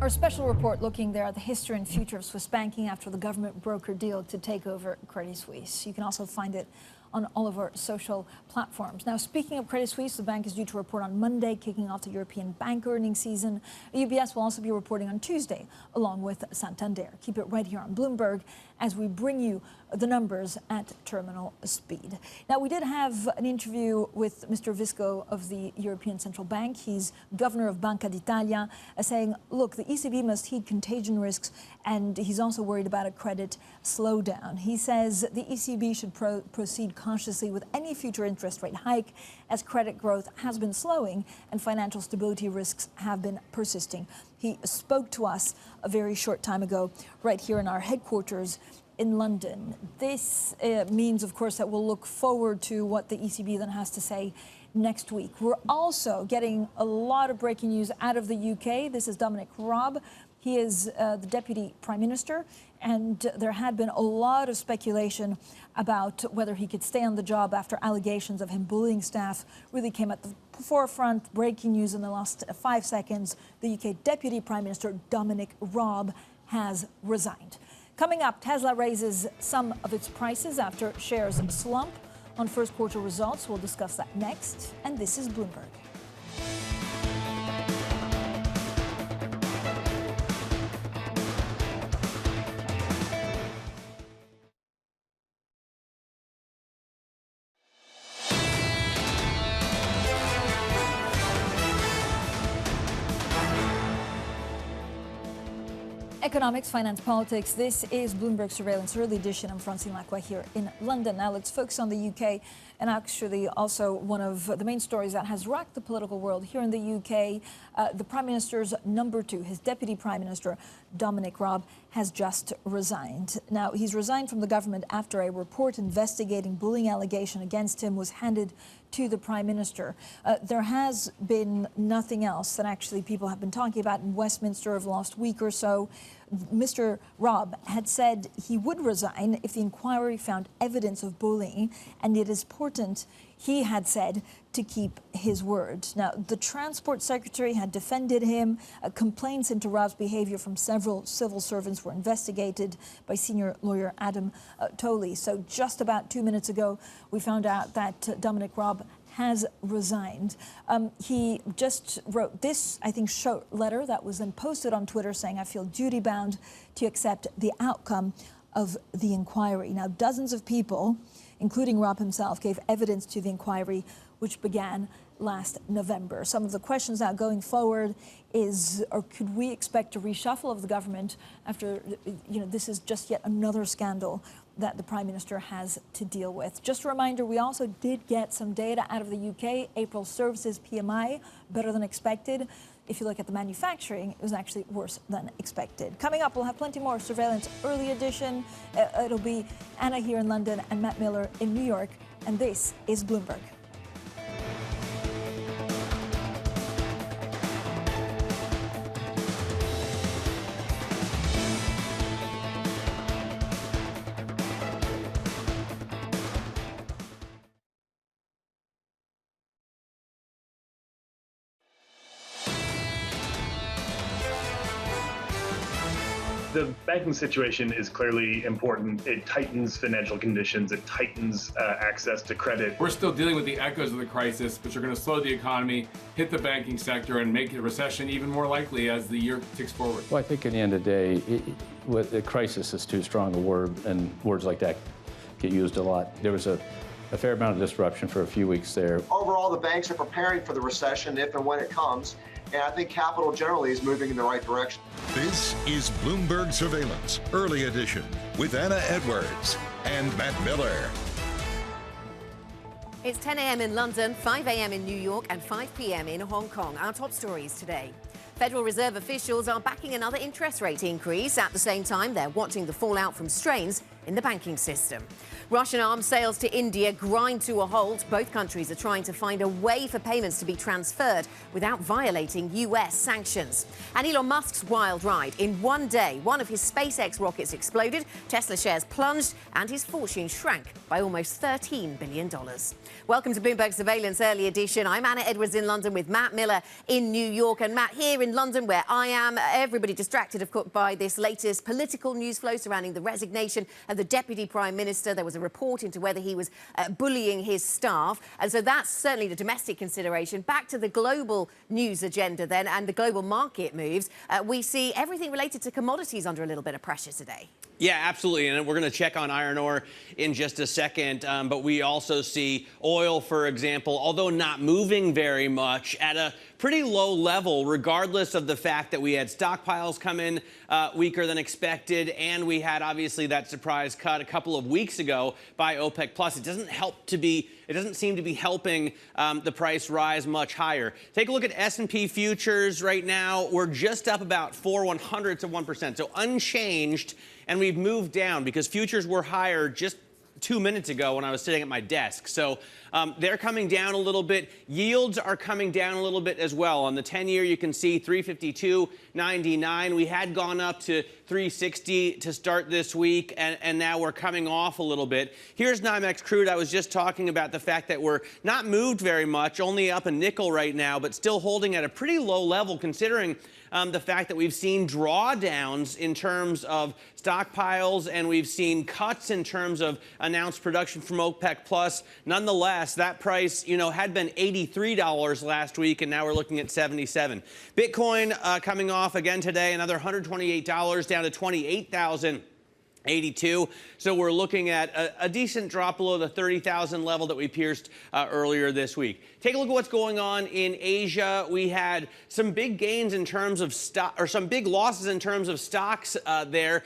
[SPEAKER 2] Our special report looking there at the history and future of Swiss banking after the government broker deal to take over Credit Suisse. You can also find it on all of our social platforms. Now, speaking of Credit Suisse, the bank is due to report on Monday, kicking off the European bank earnings season. UBS will also be reporting on Tuesday, along with Santander. Keep it right here on Bloomberg as we bring you the numbers at terminal speed. Now, we did have an interview with Mr. Visco of the European Central Bank. He's governor of Banca d'Italia, saying, look, the ECB must heed contagion risks, and he's also worried about a credit slowdown. He says the ECB should proceed cautiously with any future interest rate hike, as credit growth has been slowing and financial stability risks have been persisting. He spoke to us a very short time ago right here in our headquarters in London. This means, of course, that we'll look forward to what the ECB then has to say next week. We're also getting a lot of breaking news out of the UK. This is Dominic Raab. He is the Deputy Prime Minister, and there had been a lot of speculation about whether he could stay on the job after allegations of him bullying staff really came at the forefront. Breaking news in the last 5 seconds. The UK Deputy Prime Minister, Dominic Raab, has resigned. Coming up, Tesla raises some of its prices after shares slump on first quarter results. We'll discuss that next. And this is Bloomberg. Economics, finance, politics. This is Bloomberg Surveillance Early Edition. I'm Francine Lacqua here in London. Now let's focus on the UK, and actually also one of the main stories that has rocked the political world here in the UK. The Prime Minister's number two, his Deputy Prime Minister, Dominic Raab, has just resigned. Now, he's resigned from the government after a report investigating bullying allegation against him was handed to the Prime Minister. There has been nothing else that actually people have been talking about in Westminster over the last week or so. Mr. Raab had said he would resign if the inquiry found evidence of bullying, and it is important, he had said, to keep his word. Now, the Transport Secretary had defended him. Complaints into Raab's behavior from several civil servants were investigated by senior lawyer Adam Tolley. So just about 2 minutes ago, we found out that Dominic Raab has resigned. He just wrote this, I think, short letter that was then posted on Twitter saying, I feel duty-bound to accept the outcome of the inquiry. Now, dozens of people, including Raab himself, gave evidence to the inquiry, which began last November. Some of the questions now going forward is, or could we expect a reshuffle of the government after, this is just yet another scandal that the Prime Minister has to deal with. Just a reminder, we also did get some data out of the UK. April services PMI, better than expected. If you look at the manufacturing, it was actually worse than expected. Coming up, we'll have plenty more Surveillance Early Edition. It'll be Anna here in London and Matt Miller in New York. And this is Bloomberg.
[SPEAKER 1] The banking situation is clearly important. It tightens financial conditions. It tightens access to credit.
[SPEAKER 3] We're still dealing with the echoes of the crisis, which are going to slow the economy, hit the banking sector, and make a recession even more likely as the year ticks forward.
[SPEAKER 19] Well, I think in the end of the day, the crisis is too strong a word, and words like that get used a lot. There was a fair amount of disruption for a few weeks there.
[SPEAKER 24] Overall, the banks are preparing for the recession if and when it comes. And I think capital generally is moving in the right direction.
[SPEAKER 25] This is Bloomberg Surveillance Early Edition with Anna Edwards and Matt Miller.
[SPEAKER 26] It's 10 a.m. in London, 5 a.m. in New York, and 5 p.m. in Hong Kong. Our top stories today. Federal Reserve officials are backing another interest rate increase. At the same time, they're watching the fallout from strains in the banking system. Russian arms sales to India grind to a halt. Both countries are trying to find a way for payments to be transferred without violating U.S. sanctions. And Elon Musk's wild ride. In one day, one of his SpaceX rockets exploded, Tesla shares plunged, and his fortune shrank by almost $13 billion. Welcome to Bloomberg Surveillance Early Edition. I'm Anna Edwards in London with Matt Miller in New York. And Matt, here in London, where I am, everybody distracted, of course, by this latest political news flow surrounding the resignation and the Deputy Prime Minister. There was a report into whether he was bullying his staff. And so that's certainly the domestic consideration. Back to the global news agenda then and the global market moves. We see everything related to commodities under a little bit of pressure today.
[SPEAKER 4] Yeah, absolutely. And we're going to check on iron ore in just a second. But we also see oil, for example, although not moving very much, at a pretty low level, regardless of the fact that we had stockpiles come in weaker than expected. And we had obviously that surprise cut a couple of weeks ago by OPEC Plus. It doesn't seem to be helping the price rise much higher. Take a look at S&P futures right now. We're just up about 0.04 of 1%, so unchanged. And we've moved down because futures were higher just 2 minutes ago when I was sitting at my desk. So they're coming down a little bit. Yields are coming down a little bit as well. On the 10-year, you can see 352.99. We had gone up to 360 to start this week, and now we're coming off a little bit. Here's NYMEX crude. I was just talking about the fact that we're not moved very much, only up a nickel right now, but still holding at a pretty low level considering the fact that we've seen drawdowns in terms of stockpiles and we've seen cuts in terms of announced production from OPEC Plus. Nonetheless, that price, had been $83 last week, and now we're looking at $77. Bitcoin coming off again today, another $128 down to 28,082. So we're looking at a decent drop below the 30,000 level that we pierced earlier this week. Take a look at what's going on in Asia. We had some big gains in terms of stock, or some big losses in terms of stocks there.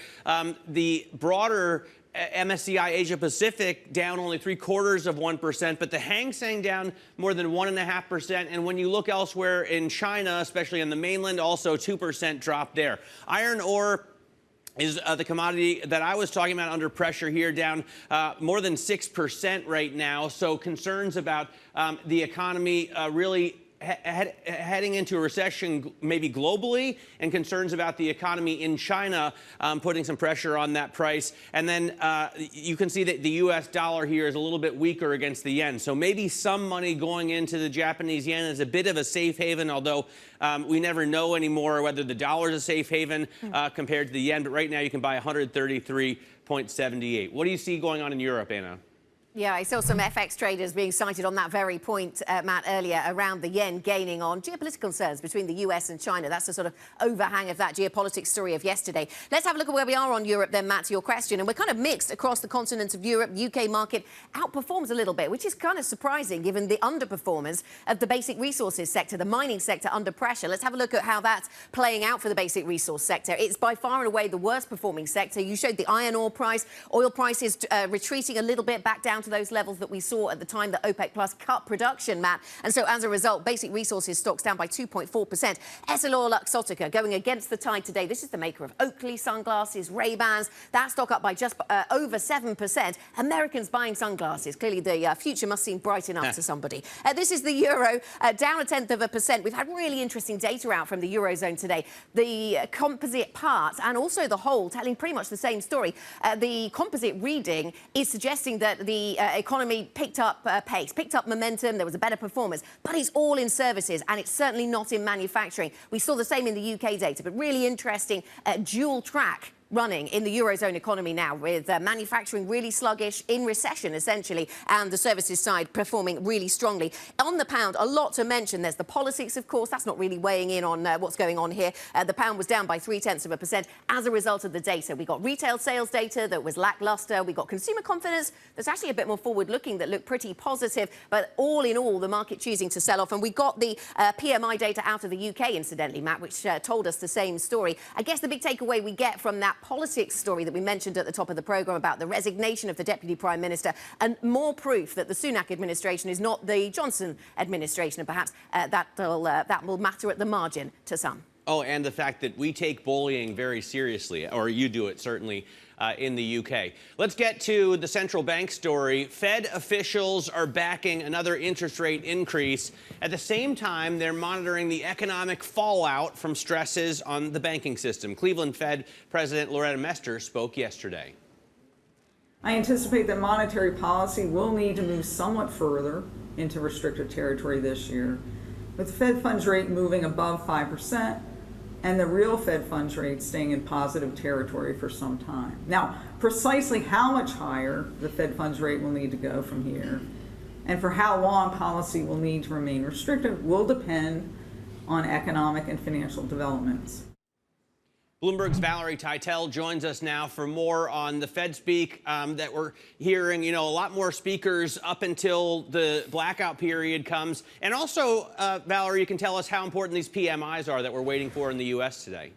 [SPEAKER 4] The broader MSCI Asia Pacific down only 0.75%, but the Hang Seng down more than 1.5%. And when you look elsewhere in China, especially in the mainland, also 2% drop there. Iron ore is the commodity that I was talking about under pressure here, down more than 6% right now. So concerns about the economy really heading into a recession maybe globally, and concerns about the economy in China putting some pressure on that price. And then you can see that the U.S. dollar here is a little bit weaker against the yen. So maybe some money going into the Japanese yen is a bit of a safe haven, although we never know anymore whether the dollar is a safe haven compared to the yen. But right now you can buy 133.78. What do you see going on in Europe, Anna?
[SPEAKER 26] Yeah, I saw some FX traders being cited on that very point, Matt, earlier, around the yen gaining on geopolitical concerns between the US and China. That's the sort of overhang of that geopolitics story of yesterday. Let's have a look at where we are on Europe then, Matt, to your question. And we're kind of mixed across the continent of Europe. UK market outperforms a little bit, which is kind of surprising given the underperformance of the basic resources sector, the mining sector under pressure. Let's have a look at how that's playing out for the basic resource sector. It's by far and away the worst performing sector. You showed the iron ore price. Oil prices retreating a little bit back down to those levels that we saw at the time that OPEC Plus cut production, Matt. And so as a result, basic resources stocks down by 2.4%. EssilorLuxottica going against the tide today. This is the maker of Oakley sunglasses, Ray-Bans. That stock up by just over 7%. Americans buying sunglasses. Clearly the future must seem bright enough to somebody. This is the euro, down 0.1%. We've had really interesting data out from the Eurozone today. The composite parts and also the whole telling pretty much the same story. The composite reading is suggesting that the economy picked up pace, picked up momentum. There was a better performance, but it's all in services, and it's certainly not in manufacturing. We saw the same in the UK data, but really interesting dual track running in the Eurozone economy now, with manufacturing really sluggish, in recession essentially, and the services side performing really strongly. On the pound, a lot to mention. There's the politics, of course. That's not really weighing in on what's going on here. The pound was down by 0.3% as a result of the data. We got retail sales data that was lackluster. We got consumer confidence that's actually a bit more forward-looking, that looked pretty positive. But all in all, the market choosing to sell off. And we got the PMI data out of the UK, incidentally, Matt, which told us the same story. I guess the big takeaway we get from that politics story that we mentioned at the top of the programme about the resignation of the Deputy Prime Minister, and more proof that the Sunak administration is not the Johnson administration, and perhaps that will matter at the margin to some.
[SPEAKER 4] Oh, and the fact that we take bullying very seriously, or you do it certainly, in the UK. Let's get to the central bank story. Fed officials are backing another interest rate increase. At the same time, they're monitoring the economic fallout from stresses on the banking system. Cleveland Fed President Loretta Mester spoke yesterday.
[SPEAKER 5] I anticipate that monetary policy will need to move somewhat further into restrictive territory this year, with the Fed funds rate moving above 5%, and the real Fed funds rate staying in positive territory for some time. Now, precisely how much higher the Fed funds rate will need to go from here and for how long policy will need to remain restrictive will depend on economic and financial developments.
[SPEAKER 4] Bloomberg's Valerie Teitel joins us now for more on the Fed speak that we're hearing. You know, a lot more speakers up until the blackout period comes. And also, Valerie, you can tell us how important these PMIs are that we're waiting for in the U.S. today.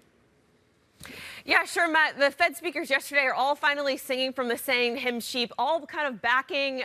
[SPEAKER 6] Yeah, sure, Matt. The Fed speakers yesterday are all finally singing from the same hymn sheet, all kind of backing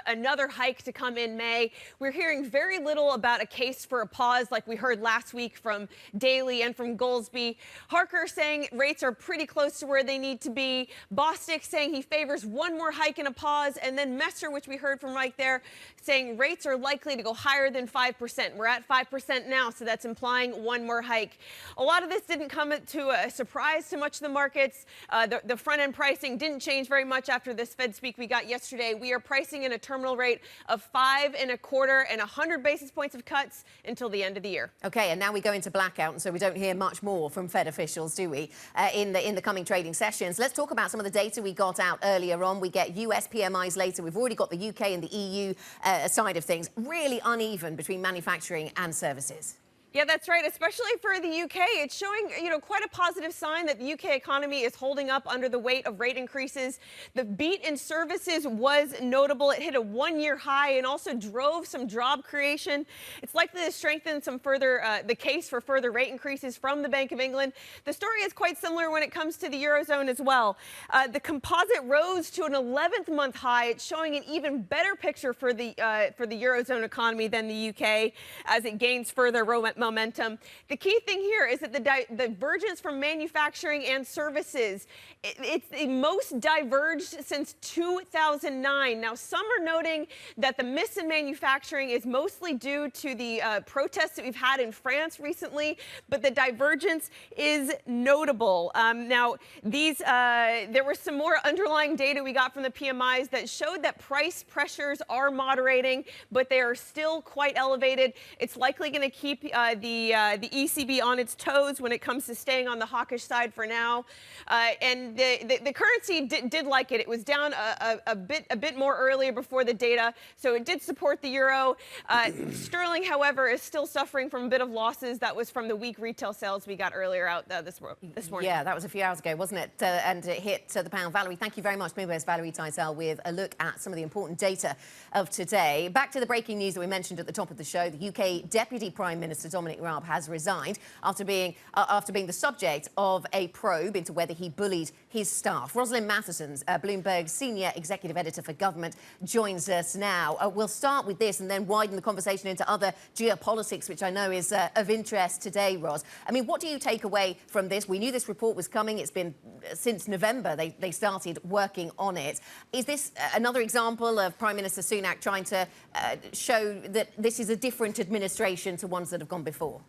[SPEAKER 6] another hike to come in May. We're hearing very little about a case for a pause like we heard last week from Daly and from Goolsbee. Harker saying rates are pretty close to where they need to be. Bostic saying he favors one more hike and a pause. And then Messer, which we heard from right there, saying rates are likely to go higher than 5%. We're at 5% now, so that's implying one more hike. A lot of this didn't come to a surprise to much of the markets. The front-end pricing didn't change very much after this Fed speak we got yesterday. We are pricing in a terminal rate of 5.25 and 100 basis points of cuts until the end of the year.
[SPEAKER 26] Okay, and now we go into blackout, and so we don't hear much more from Fed officials, do we, in the coming trading sessions. Let's talk about some of the data we got out earlier on. We get US PMIs later. We've already got the UK and the EU side of things. Really uneven between manufacturing and services.
[SPEAKER 6] Yeah, that's right, especially for the UK. It's showing, quite a positive sign that the UK economy is holding up under the weight of rate increases. The beat in services was notable. It hit a one-year high and also drove some job creation. It's likely to strengthen some further the case for further rate increases from the Bank of England. The story is quite similar when it comes to the Eurozone as well. The composite rose to an 11th month high. It's showing an even better picture for the Eurozone economy than the UK as it gains further momentum. The key thing here is that the divergence from manufacturing and services, it's the most diverged since 2009. Now, some are noting that the miss in manufacturing is mostly due to the protests that we've had in France recently, but the divergence is notable. Now, there was some more underlying data we got from the PMIs that showed that price pressures are moderating, but they are still quite elevated. It's likely going to keep the ECB on its toes when it comes to staying on the hawkish side for now. And the currency did like it. It was down a bit more earlier before the data, so it did support the euro. Sterling, however, is still suffering from a bit of losses. That was from the weak retail sales we got earlier out this morning.
[SPEAKER 26] Yeah, that was a few hours ago, wasn't it? And it hit the pound. Valerie, thank you very much. Bloomberg's Valerie Teitel with a look at some of the important data of today. Back to the breaking news that we mentioned at the top of the show. The UK Deputy Prime Minister Dominic Raab has resigned after being the subject of a probe into whether he bullied his staff. Rosalind Matheson's Bloomberg Senior Executive Editor for Government joins us now. We'll start with this and then widen the conversation into other geopolitics, which I know is of interest today, Ros. I mean, what do you take away from this? We knew this report was coming. It's been since November they started working on it. Is this another example of Prime Minister Sunak trying to show that this is a different administration to ones that have gone before?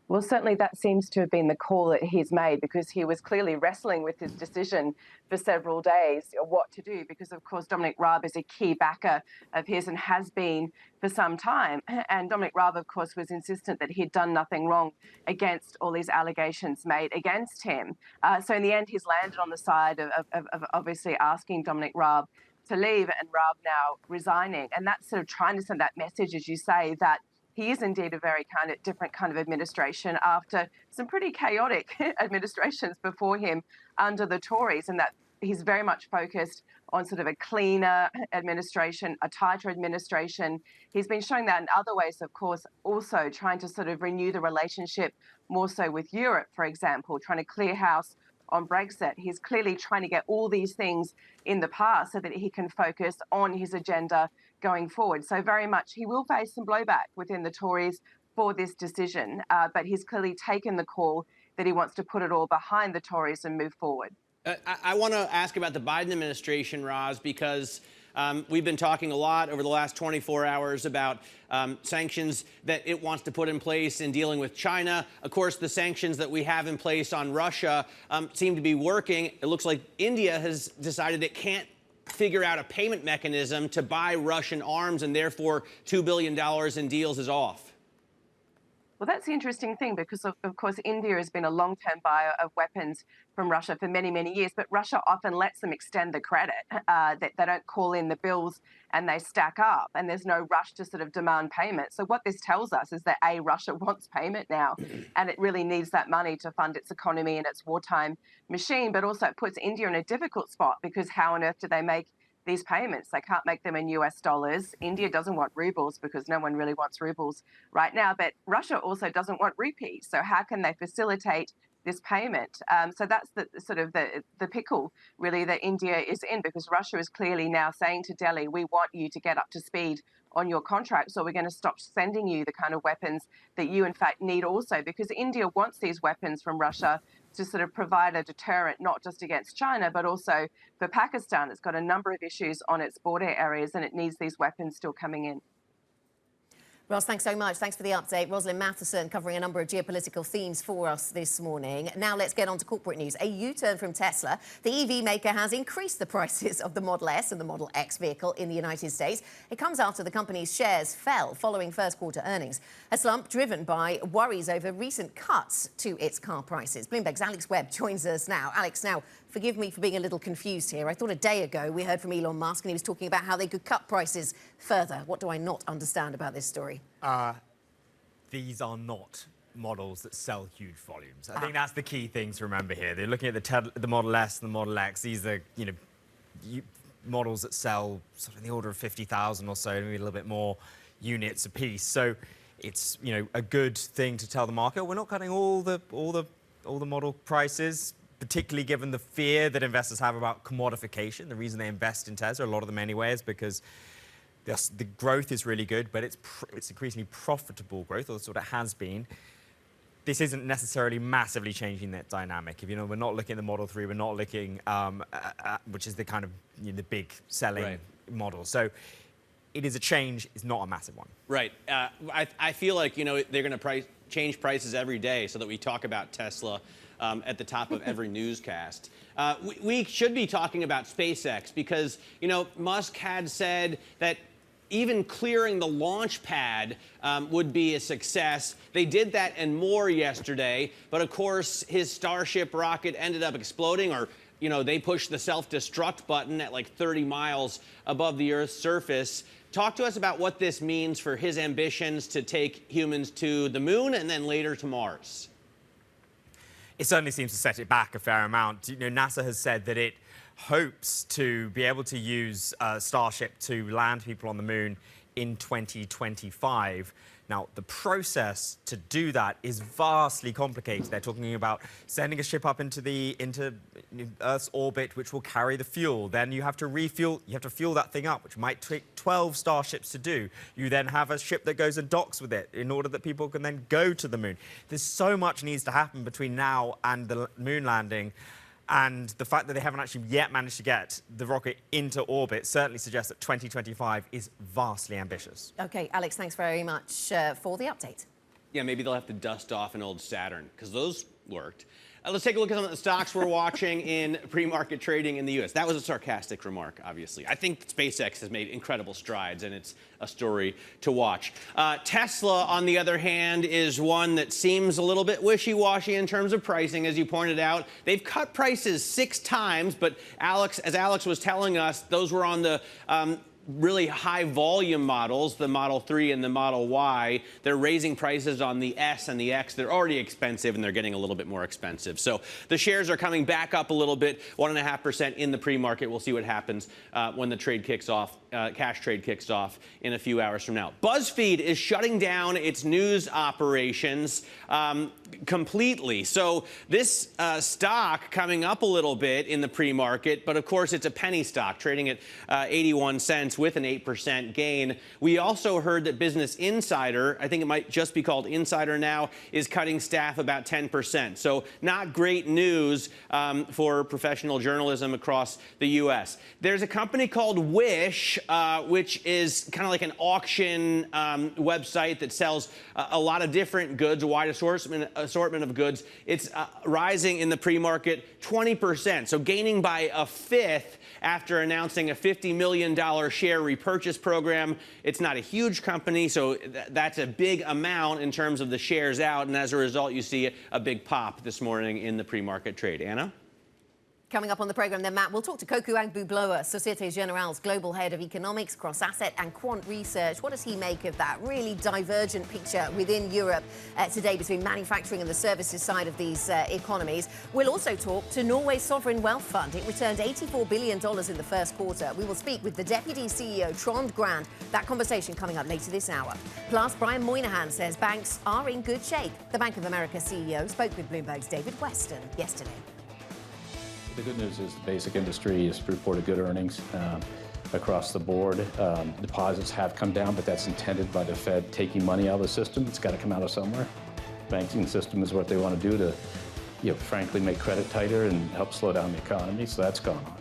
[SPEAKER 7] Well, certainly that seems to have been the call that he's made, because he was clearly wrestling with his decision for several days, what to do, because, of course, Dominic Raab is a key backer of his and has been for some time. And Dominic Raab, of course, was insistent that he'd done nothing wrong against all these allegations made against him. So in the end, he's landed on the side of obviously asking Dominic Raab to leave, and Raab now resigning. And that's sort of trying to send that message, as you say, that he is indeed a very different kind of administration after some pretty chaotic administrations before him under the Tories, and that he's very much focused on sort of a cleaner administration, a tighter administration. He's been showing that in other ways, of course, also trying to sort of renew the relationship more so with Europe, for example, trying to clear house on Brexit. He's clearly trying to get all these things in the past so that he can focus on his agenda going forward. So very much he will face some blowback within the Tories for this decision, but he's clearly taken the call that he wants to put it all behind the Tories and move forward.
[SPEAKER 4] I want to ask about the Biden administration, Roz, because we've been talking a lot over the last 24 hours about sanctions that it wants to put in place in dealing with China. Of course, the sanctions that we have in place on Russia seem to be working. It looks like India has decided it can't figure out a payment mechanism to buy Russian arms, and therefore $2 billion in deals is off.
[SPEAKER 7] Well, that's the interesting thing because, of course, India has been a long-term buyer of weapons from Russia for many, many years, but Russia often lets them extend the credit. They don't call in the bills and they stack up, and there's no rush to sort of demand payment. So what this tells us is that, A, Russia wants payment now, and it really needs that money to fund its economy and its wartime machine, but also it puts India in a difficult spot because how on earth do they make these payments? They can't make them in US dollars. India doesn't want rubles because no one really wants rubles right now, but Russia also doesn't want rupees. So how can they facilitate this payment? So that's the sort of the pickle really that India is in, because Russia is clearly now saying to Delhi, we want you to get up to speed on your contracts, or we're going to stop sending you the kind of weapons that you in fact need also, because India wants these weapons from Russia to sort of provide a deterrent, not just against China, but also for Pakistan. It's got a number of issues on its border areas, and it needs these weapons still coming in.
[SPEAKER 26] Ross, thanks so much. Thanks for the update. Rosalind Matheson covering a number of geopolitical themes for us this morning. Now let's get on to corporate news. A U-turn from Tesla. The EV maker has increased the prices of the Model S and the Model X vehicle in the United States. It comes after the company's shares fell following first quarter earnings. A slump driven by worries over recent cuts to its car prices. Bloomberg's Alex Webb joins us now. Alex, now, forgive me for being a little confused here. I thought a day ago we heard from Elon Musk and he was talking about how they could cut prices further. What do I not understand about this story?
[SPEAKER 8] These are not models that sell huge volumes. I think that's the key thing to remember here. They're looking at the Model S and the Model X. These are, models that sell sort of in the order of 50,000 or so, maybe a little bit more units a piece. So it's, a good thing to tell the market, we're not cutting all the model prices, particularly given the fear that investors have about commodification. The reason they invest in Tesla, a lot of them anyway, is because the growth is really good, but it's increasingly profitable growth, or sort of has been. This isn't necessarily massively changing that dynamic. If we're not looking at the Model 3, we're not looking, which is the kind of the big selling model. So it is a change. It's not a massive one.
[SPEAKER 4] Right. I feel like they're going to change prices every day so that we talk about Tesla at the top of every newscast. We should be talking about SpaceX because Musk had said that even clearing the launch pad would be a success. They did that and more yesterday, but of course his Starship rocket ended up exploding, or they pushed the self-destruct button at like 30 miles above the Earth's surface. Talk to us about what this means for his ambitions to take humans to the moon and then later to Mars.
[SPEAKER 8] It certainly seems to set it back a fair amount. NASA has said that it hopes to be able to use Starship to land people on the moon in 2025. Now, the process to do that is vastly complicated. They're talking about sending a ship up into Earth's orbit, which will carry the fuel. Then you have to refuel. You have to fuel that thing up, which might take 12 Starships to do. You then have a ship that goes and docks with it in order that people can then go to the moon. There's so much needs to happen between now and the moon landing. And the fact that they haven't actually yet managed to get the rocket into orbit certainly suggests that 2025 is vastly ambitious.
[SPEAKER 26] OK, Alex, thanks very much for the update.
[SPEAKER 4] Yeah, maybe they'll have to dust off an old Saturn, because those worked. Let's take a look at some of the stocks we're watching in pre-market trading in the U.S. That was a sarcastic remark, obviously. I think SpaceX has made incredible strides, and it's a story to watch. Tesla, on the other hand, is one that seems a little bit wishy-washy in terms of pricing, as you pointed out. They've cut prices 6 times, but as Alex was telling us, those were on the really high volume models, the Model 3 and the Model Y. They're raising prices on the S and the X. They're already expensive, and they're getting a little bit more expensive. So the shares are coming back up a little bit, 1.5% in the pre-market. We'll see what happens when the trade kicks off, cash trade kicks off in a few hours from now. BuzzFeed is shutting down its news operations completely. So this stock coming up a little bit in the pre-market, but of course it's a penny stock trading at 81 cents with an 8% gain. We also heard that Business Insider, I think it might just be called Insider now, is cutting staff about 10%. So not great news for professional journalism across the U.S. There's a company called Wish, which is kind of like an auction website that sells a lot of different goods, a wide assortment of goods. It's rising in the pre-market 20%, so gaining by a fifth after announcing a $50 million share share repurchase program. It's not a huge company, so that's a big amount in terms of the shares out. And as a result, you see a big pop this morning in the pre-market trade. Anna?
[SPEAKER 26] Coming up on the programme then, Matt, we'll talk to Kokou Agbubloa, Société Générale's Global Head of Economics, Cross-Asset and Quant Research. What does he make of that really divergent picture within Europe today between manufacturing and the services side of these economies? We'll also talk to Norway's Sovereign Wealth Fund. It returned $84 billion in the first quarter. We will speak with the Deputy CEO, Trond Grande. That conversation coming up later this hour. Plus, Brian Moynihan says banks are in good shape. The Bank of America CEO spoke with Bloomberg's David Weston yesterday.
[SPEAKER 19] The good news is the basic industry has reported good earnings across the board. Deposits have come down, but that's intended by the Fed taking money out of the system. It's got to come out of somewhere. Banking system is what they want to do to, frankly, make credit tighter and help slow down the economy. So that's gone on.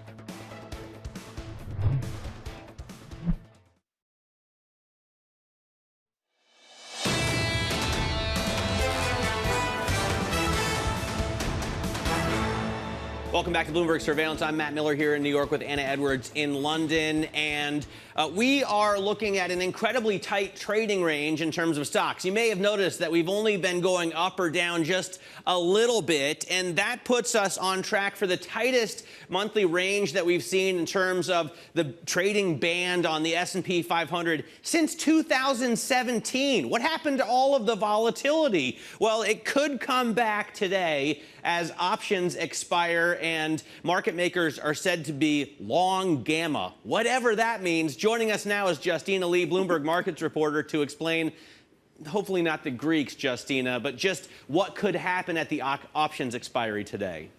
[SPEAKER 4] Welcome back to Bloomberg Surveillance. I'm Matt Miller here in New York with Anna Edwards in London. And we are looking at an incredibly tight trading range in terms of stocks. You may have noticed that we've only been going up or down just a little bit. And that puts us on track for the tightest monthly range that we've seen in terms of the trading band on the S&P 500 since 2017. What happened to all of the volatility? Well, it could come back today as options expire and market makers are said to be long gamma, whatever that means. Joining us now is Justina Lee, Bloomberg Markets reporter, to explain, hopefully not the Greeks, Justina, but just what could happen at the options expiry today.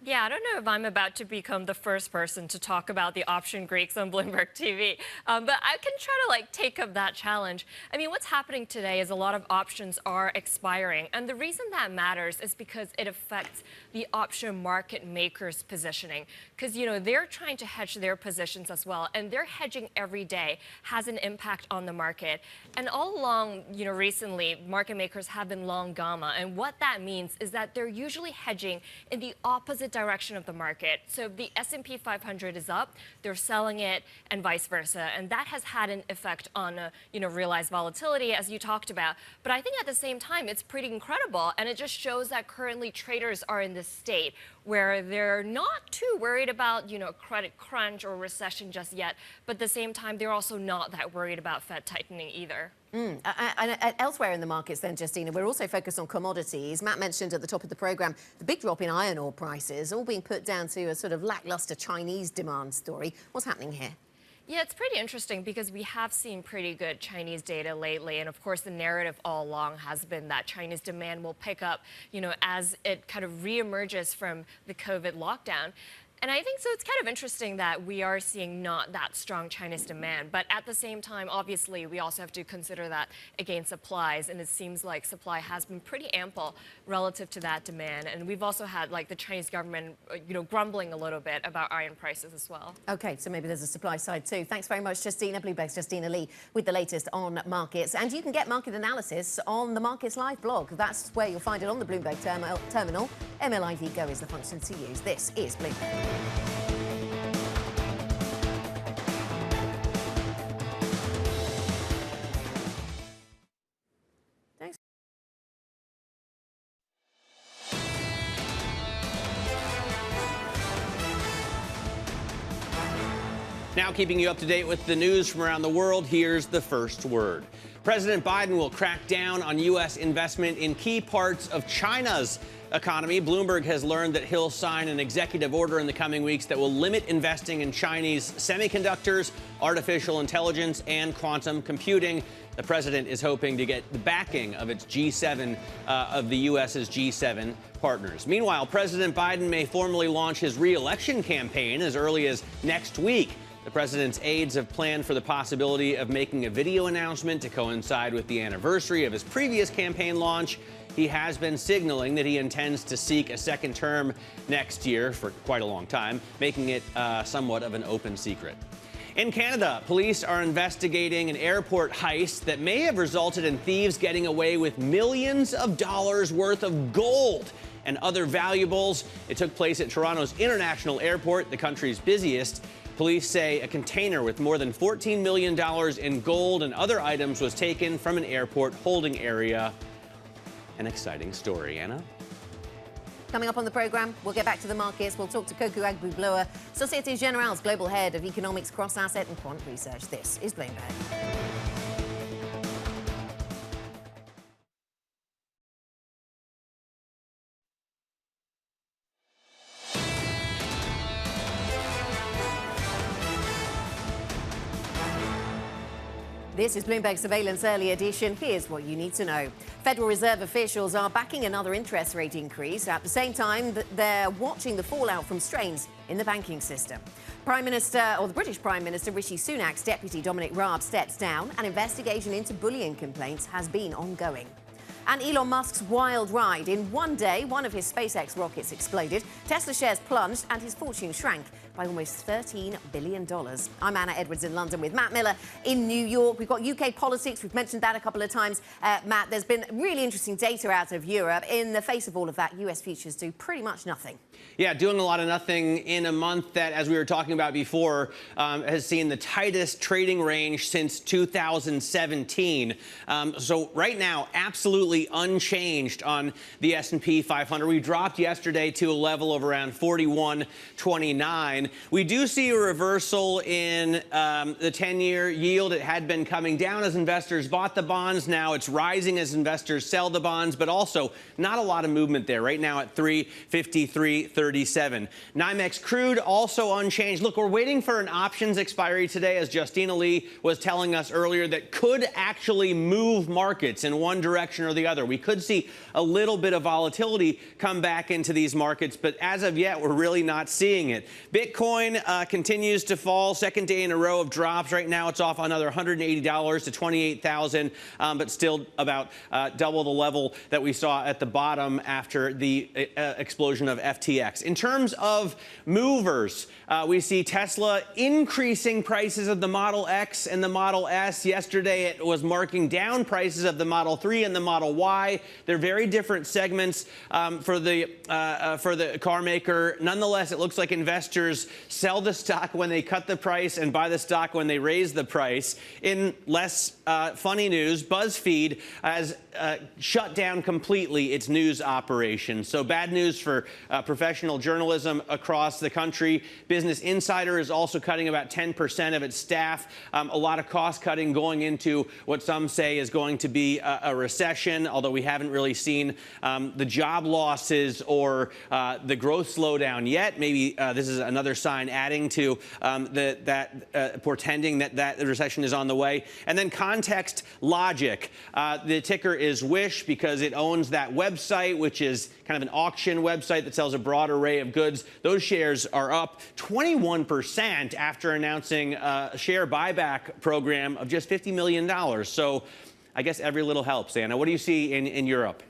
[SPEAKER 9] Yeah, I don't know if I'm about to become the first person to talk about the option Greeks on Bloomberg TV, but I can try to take up that challenge. I mean, what's happening today is a lot of options are expiring, and the reason that matters is because it affects the option market makers' positioning, because they're trying to hedge their positions as well, and their hedging every day has an impact on the market. And all along, recently, market makers have been long gamma, and what that means is that they're usually hedging in the opposite direction of the market. So if the S&P 500 is up, they're selling it, and vice versa. And that has had an effect on, realized volatility, as you talked about. But I think at the same time, it's pretty incredible. And it just shows that currently traders are in this state where they're not too worried about, credit crunch or recession just yet. But at the same time, they're also not that worried about Fed tightening either.
[SPEAKER 26] And elsewhere in the markets then, Justina, we're also focused on commodities. Matt mentioned at the top of the programme the big drop in iron ore prices, all being put down to a sort of lackluster Chinese demand story. What's happening here?
[SPEAKER 9] Yeah, it's pretty interesting because we have seen pretty good Chinese data lately. And of course, the narrative all along has been that Chinese demand will pick up, as it kind of reemerges from the COVID lockdown. And I think so it's kind of interesting that we are seeing not that strong Chinese demand. But at the same time, obviously, we also have to consider that against supplies. And it seems like supply has been pretty ample relative to that demand. And we've also had the Chinese government, grumbling a little bit about iron prices as well.
[SPEAKER 26] OK, so maybe there's a supply side too. Thanks very much, Justina. Bloomberg's Justina Lee with the latest on markets. And you can get market analysis on the Markets Live blog. That's where you'll find it on the Bloomberg terminal. MLIV Go is the function to use. This is Bloomberg. Thanks.
[SPEAKER 4] Now keeping you up to date with the news from around the world, here's the first word. President Biden will crack down on U.S. investment in key parts of China's economy. Bloomberg has learned that he'll sign an executive order in the coming weeks that will limit investing in Chinese semiconductors, artificial intelligence, and quantum computing. The president is hoping to get the backing of its G7, of the U.S.'s G7 partners. Meanwhile, President Biden may formally launch his re-election campaign as early as next week. The president's aides have planned for the possibility of making a video announcement to coincide with the anniversary of his previous campaign launch. He has been signaling that he intends to seek a second term next year for quite a long time, making it somewhat of an open secret. In Canada, police are investigating an airport heist that may have resulted in thieves getting away with millions of dollars worth of gold and other valuables. It took place at Toronto's International Airport, the country's busiest. Police say a container with more than $14 million in gold and other items was taken from an airport holding area. An exciting story, Anna.
[SPEAKER 26] Coming up on the program, we'll get back to the markets. We'll talk to Coco Agboogbloa, Societe Generale's global head of economics, cross-asset and quant research. This is Bloomberg. This is Bloomberg Surveillance Early Edition. Here's what you need to know. Federal Reserve officials are backing another interest rate increase. At the same time, they're watching the fallout from strains in the banking system. The British Prime Minister Rishi Sunak's deputy Dominic Raab steps down. An investigation into bullying complaints has been ongoing. And Elon Musk's wild ride. In one day, one of his SpaceX rockets exploded. Tesla shares plunged and his fortune shrank by almost $13 billion. I'm Anna Edwards in London with Matt Miller in New York. We've got UK politics. We've mentioned that a couple of times. Matt, there's been really interesting data out of Europe. In the face of all of that, US futures do pretty much nothing.
[SPEAKER 4] Yeah, doing a lot of nothing in a month that, as we were talking about before, has seen the tightest trading range since 2017. So right now, absolutely unchanged on the S&P 500. We dropped yesterday to a level of around 41.29. We do see a reversal in the 10-year yield. It had been coming down as investors bought the bonds. Now it's rising as investors sell the bonds, but also not a lot of movement there. Right now at 353.37. NYMEX crude also unchanged. Look, we're waiting for an options expiry today, as Justina Lee was telling us earlier, that could actually move markets in one direction or the other. We could see a little bit of volatility come back into these markets, but as of yet, we're really not seeing it. Bitcoin continues to fall. Second day in a row of drops. Right now, it's off another $180 to 28,000, but still about double the level that we saw at the bottom after the explosion of FTX. In terms of movers, we see Tesla increasing prices of the Model X and the Model S. Yesterday, it was marking down prices of the Model 3 and the Model Y. They're very different segments for the car maker. Nonetheless, it looks like investors sell the stock when they cut the price and buy the stock when they raise the price. In less funny news, BuzzFeed has shut down completely its news operation. So bad news for professional journalism across the country. Business Insider is also cutting about 10% of its staff. A lot of cost cutting going into what some say is going to be a recession, although we haven't really seen the job losses or the growth slowdown yet. Maybe this is another sign adding to portending that the recession is on the way. And then Context Logic. The ticker is Wish because it owns that website, which is kind of an auction website that sells a broad array of goods. Those shares are up 21% after announcing a share buyback program of just $50 million. So I guess every little helps, Anna. What do you see in Europe?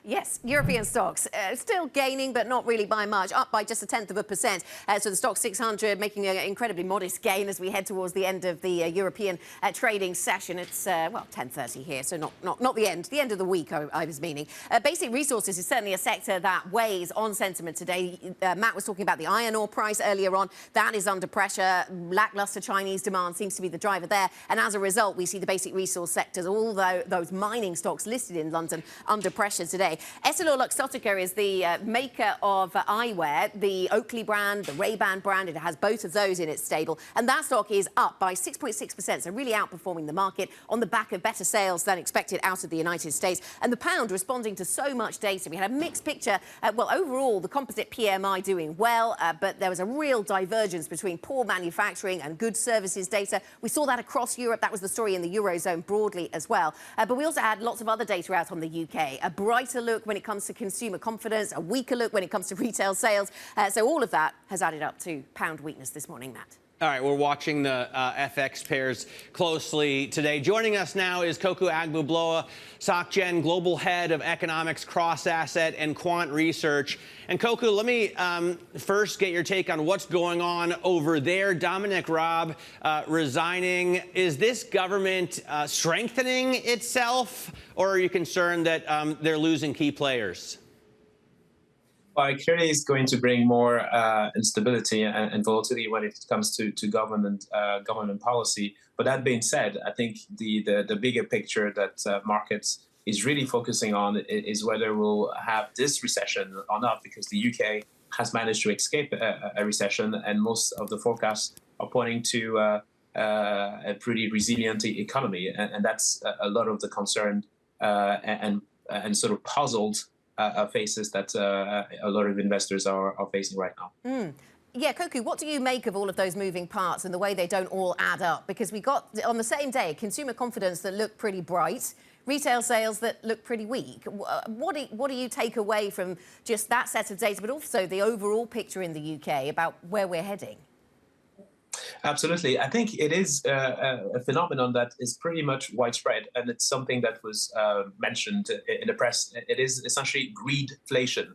[SPEAKER 26] Yes, European stocks still gaining, but not really by much, up by just 1/10%. So the Stoxx 600 making an incredibly modest gain as we head towards the end of the European trading session. It's, well, 10:30 here, so not the end of the week, I was meaning. Basic resources is certainly a sector that weighs on sentiment today. Matt was talking about the iron ore price earlier on. That is under pressure. Lackluster Chinese demand seems to be the driver there. And as a result, we see the basic resource sectors, all those mining stocks listed in London, under pressure today. EssilorLuxottica is the maker of eyewear, the Oakley brand, the Ray-Ban brand. It has both of those in its stable. And that stock is up by 6.6%, so really outperforming the market on the back of better sales than expected out of the United States. And the pound responding to so much data. We had a mixed picture. Well, overall, the composite PMI doing well, but there was a real divergence between poor manufacturing and good services data. We saw that across Europe. That was the story in the Eurozone broadly as well. But we also had lots of other data out on the UK. A brighter look when it comes to consumer confidence, a weaker look when it comes to retail sales. So all of that has added up to pound weakness this morning, Matt.
[SPEAKER 4] All right, we're watching the FX pairs closely today. Joining us now is Coco Agboogbloa, SocGen Global Head of Economics, Cross-Asset, and Quant Research. And Coco, let me first get your take on what's going on over there. Dominic Raab resigning. Is this government strengthening itself, or are you concerned that they're losing key players?
[SPEAKER 10] Well, it clearly is going to bring more instability and volatility when it comes to government policy. But that being said, I think the bigger picture that markets is really focusing on is whether we'll have this recession or not, because the UK has managed to escape a recession, and most of the forecasts are pointing to a pretty resilient economy, and that's a lot of the concern and sort of puzzled faces that a lot of investors are facing right now.
[SPEAKER 26] Yeah, Koku, what do you make of all of those moving parts and the way they don't all add up? Because we got, on the same day, consumer confidence that looked pretty bright, retail sales that look pretty weak. What do you take away from just that set of data, but also the overall picture in the UK about where we're heading?
[SPEAKER 10] Absolutely. I think it is a phenomenon that is pretty much widespread, and it's something that was mentioned in the press. It is essentially greedflation,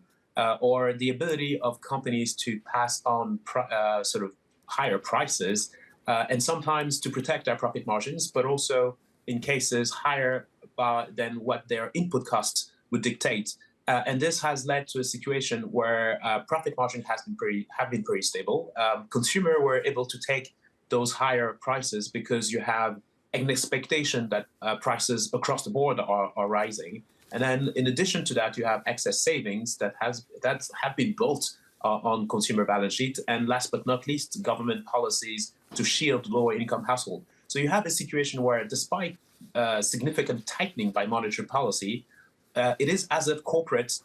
[SPEAKER 10] or the ability of companies to pass on sort of higher prices, and sometimes to protect their profit margins, but also in cases higher than what their input costs would dictate. And this has led to a situation where profit margin have been pretty stable. Consumer were able to take those higher prices because you have an expectation that prices across the board are rising. And then in addition to that, you have excess savings that have been built on consumer balance sheet. And last but not least, government policies to shield lower income households. So you have a situation where despite significant tightening by monetary policy, it is as if corporates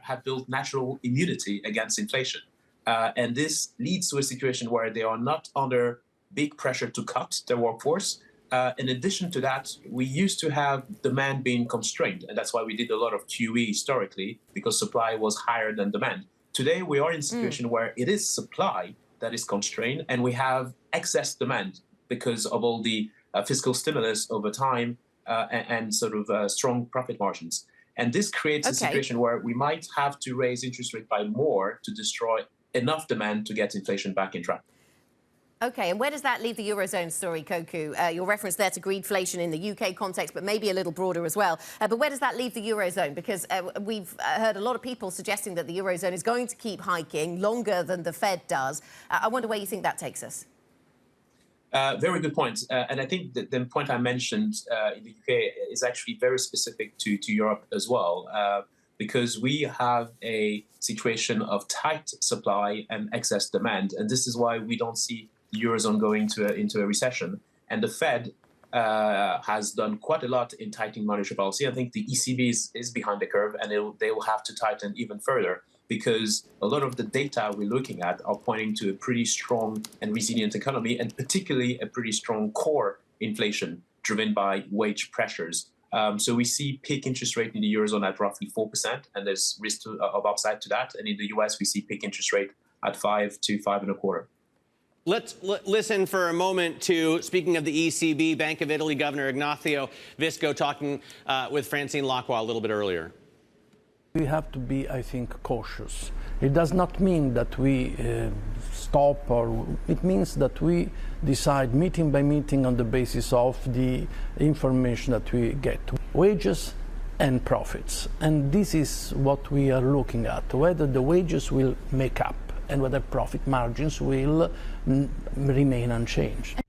[SPEAKER 10] have built natural immunity against inflation. And this leads to a situation where they are not under big pressure to cut their workforce. In addition to that, we used to have demand being constrained, and that's why we did a lot of QE historically, because supply was higher than demand. Today, we are in a situation where it is supply that is constrained, and we have excess demand because of all the fiscal stimulus over time and sort of strong profit margins. And this creates a situation where we might have to raise interest rate by more to destroy enough demand to get inflation back in track.
[SPEAKER 26] Okay, and where does that leave the Eurozone story, Koku? Your reference there to greedflation in the UK context, but maybe a little broader as well. But where does that leave the Eurozone? Because we've heard a lot of people suggesting that the Eurozone is going to keep hiking longer than the Fed does. I wonder where you think that takes us.
[SPEAKER 10] Very good point. And I think that the point I mentioned in the UK is actually very specific to Europe as well, because we have a situation of tight supply and excess demand. And this is why we don't see the Eurozone going into a recession. And the Fed has done quite a lot in tightening monetary policy. I think the ECB is behind the curve, and they will have to tighten even further, because a lot of the data we're looking at are pointing to a pretty strong and resilient economy, and particularly a pretty strong core inflation driven by wage pressures. So we see peak interest rate in the Eurozone at roughly 4%, and there's risk of upside to that. And in the US, we see peak interest rate at 5 to 5.25%.
[SPEAKER 4] Let's listen for a moment to, speaking of the ECB, Bank of Italy Governor Ignazio Visco talking with Francine Lacqua a little bit earlier.
[SPEAKER 11] We have to be, I think, cautious. It does not mean that we stop, or it means that we decide meeting by meeting on the basis of the information that we get. Wages and profits. And this is what we are looking at, whether the wages will make up and whether profit margins will remain unchanged.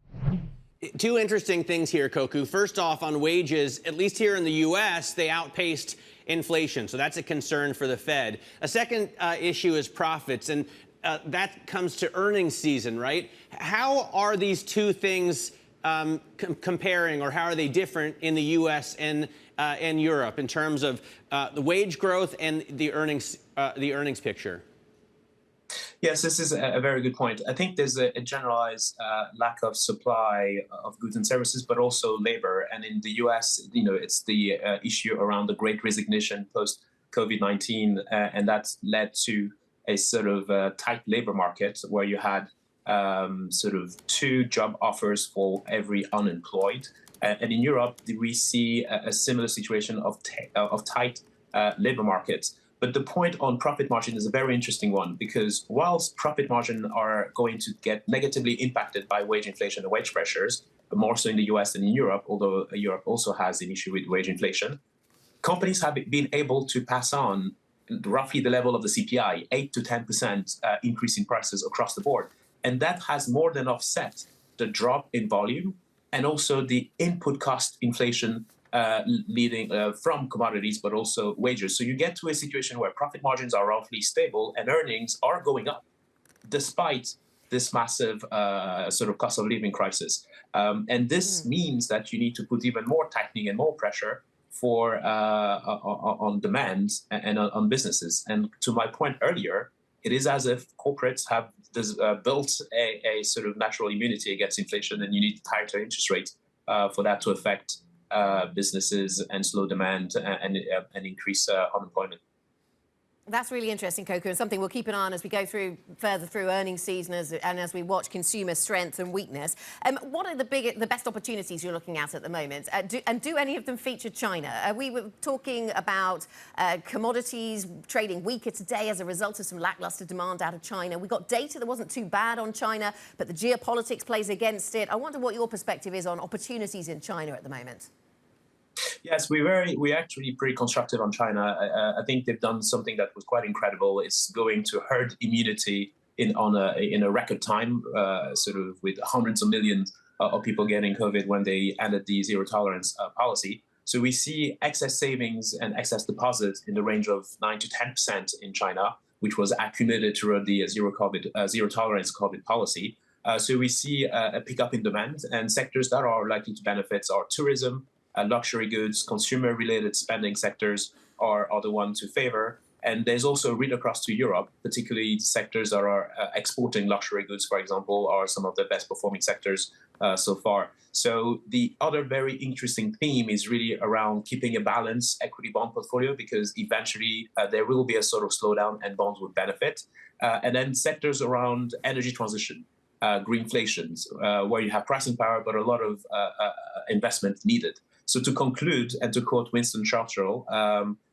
[SPEAKER 4] Two interesting things here, Koku. First off, on wages, at least here in the U.S., they outpaced inflation. So that's a concern for the Fed. A second issue is profits, and that comes to earnings season, right? How are these two things comparing, or how are they different in the U.S. and Europe in terms of the wage growth and the earnings picture?
[SPEAKER 10] Yes, this is a very good point. I think there's a generalized lack of supply of goods and services, but also labor. And in the U.S., it's the issue around the Great Resignation post COVID-19, and that's led to a sort of tight labor market where you had sort of 2 job offers for every unemployed. And in Europe, we see a similar situation of tight labor markets. But the point on profit margin is a very interesting one, because whilst profit margin are going to get negatively impacted by wage inflation and wage pressures, but more so in the US than in Europe, although Europe also has an issue with wage inflation, companies have been able to pass on roughly the level of the CPI, 8 to 10% increase in prices across the board. And that has more than offset the drop in volume and also the input cost inflation leading from commodities, but also wages. So you get to a situation where profit margins are roughly stable and earnings are going up despite this massive sort of cost of living crisis. And this means that you need to put even more tightening and more pressure for on demand and on businesses. And to my point earlier, it is as if corporates have built a sort of natural immunity against inflation, and you need tighter interest rates for that to affect businesses and slow demand and increase unemployment.
[SPEAKER 26] That's really interesting, Coco, and something we'll keep an eye on as we go further through earnings season and as we watch consumer strength and weakness. What are the best opportunities you're looking at the moment? Do any of them feature China? We were talking about commodities trading weaker today as a result of some lackluster demand out of China. We got data that wasn't too bad on China, but the geopolitics plays against it. I wonder what your perspective is on opportunities in China at the moment.
[SPEAKER 10] Yes, we're actually pretty constructive on China. I think they've done something that was quite incredible. It's going to herd immunity in a record time, sort of with hundreds of millions of people getting COVID when they ended the zero tolerance policy. So we see excess savings and excess deposits in the range of 9 to 10% in China, which was accumulated through the zero tolerance COVID policy. So we see a pickup in demand, and sectors that are likely to benefit are tourism, luxury goods, consumer-related spending sectors are the ones to favor. And there's also a read across to Europe, particularly sectors that are exporting luxury goods, for example, are some of the best performing sectors so far. So the other very interesting theme is really around keeping a balanced equity bond portfolio, because eventually there will be a sort of slowdown and bonds would benefit. And then sectors around energy transition, greenflations, where you have pricing power, but a lot of investment needed. So to conclude, and to quote Winston Churchill,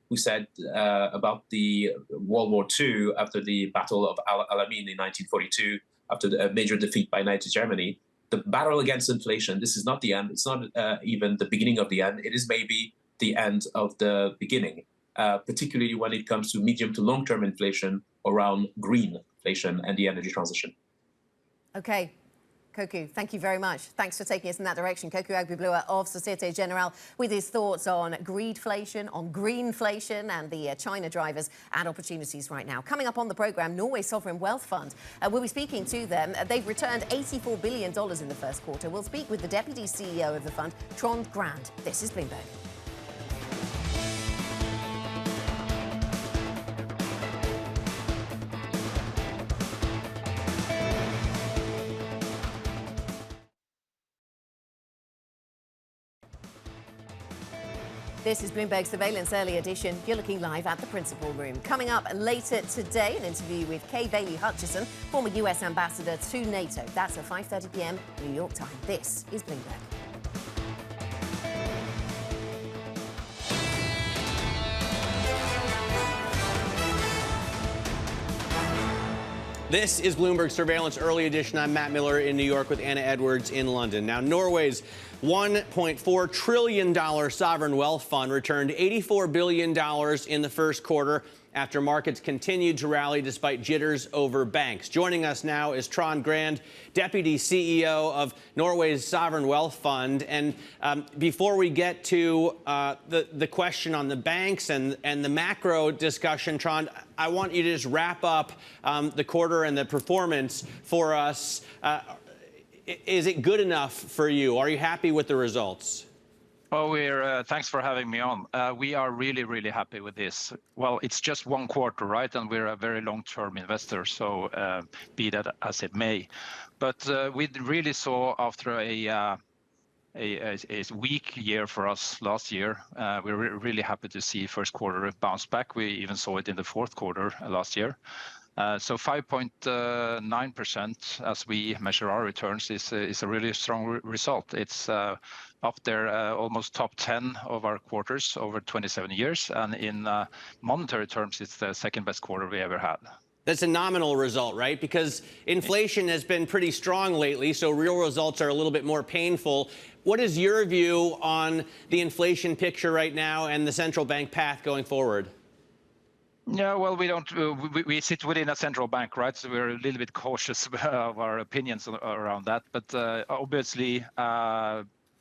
[SPEAKER 10] who said about the World War II after the Battle of Alamein in 1942, after a major defeat by Nazi Germany, the battle against inflation, this is not the end. It's not even the beginning of the end. It is maybe the end of the beginning, particularly when it comes to medium to long-term inflation around green inflation and the energy transition.
[SPEAKER 26] Okay. Coco, thank you very much. Thanks for taking us in that direction. Coco Agbeblua of Societe Generale with his thoughts on greedflation, on greenflation, and the China drivers and opportunities right now. Coming up on the programme, Norway Sovereign Wealth Fund. We'll be speaking to them. They've returned $84 billion in the first quarter. We'll speak with the Deputy CEO of the fund, Trond Grande. This is Bloomberg. This is Bloomberg Surveillance Early Edition. You're looking live at the Principal Room. Coming up later today, an interview with Kay Bailey Hutchison, former US Ambassador to NATO. That's at 5:30 p.m. New York time. This is Bloomberg.
[SPEAKER 4] This is Bloomberg Surveillance Early Edition. I'm Matt Miller in New York with Anna Edwards in London. Now, Norway's $1.4 trillion sovereign wealth fund returned $84 billion in the first quarter after markets continued to rally despite jitters over banks. Joining us now is Trond Grande, Deputy CEO of Norway's Sovereign Wealth Fund. And before we get to the question on the banks and the macro discussion, Trond, I want you to just wrap up the quarter and the performance for us. Is it good enough for you? Are you happy with the results?
[SPEAKER 15] Oh, thanks for having me on. We are really, really happy with this. Well, it's just one quarter, right? And we're a very long-term investor, so be that as it may. But we really saw after a weak year for us last year, we were really happy to see first quarter bounce back. We even saw it in the fourth quarter last year. So 5.9% as we measure our returns is a really strong result. It's up there almost top 10 of our quarters over 27 years. And in monetary terms, it's the second best quarter we ever had.
[SPEAKER 4] That's a nominal result, right? Because inflation has been pretty strong lately, so real results are a little bit more painful. What is your view on the inflation picture right now and the central bank path going forward?
[SPEAKER 15] Yeah, well, we don't. We sit within a central bank, right? So we're a little bit cautious of our opinions around that. But obviously,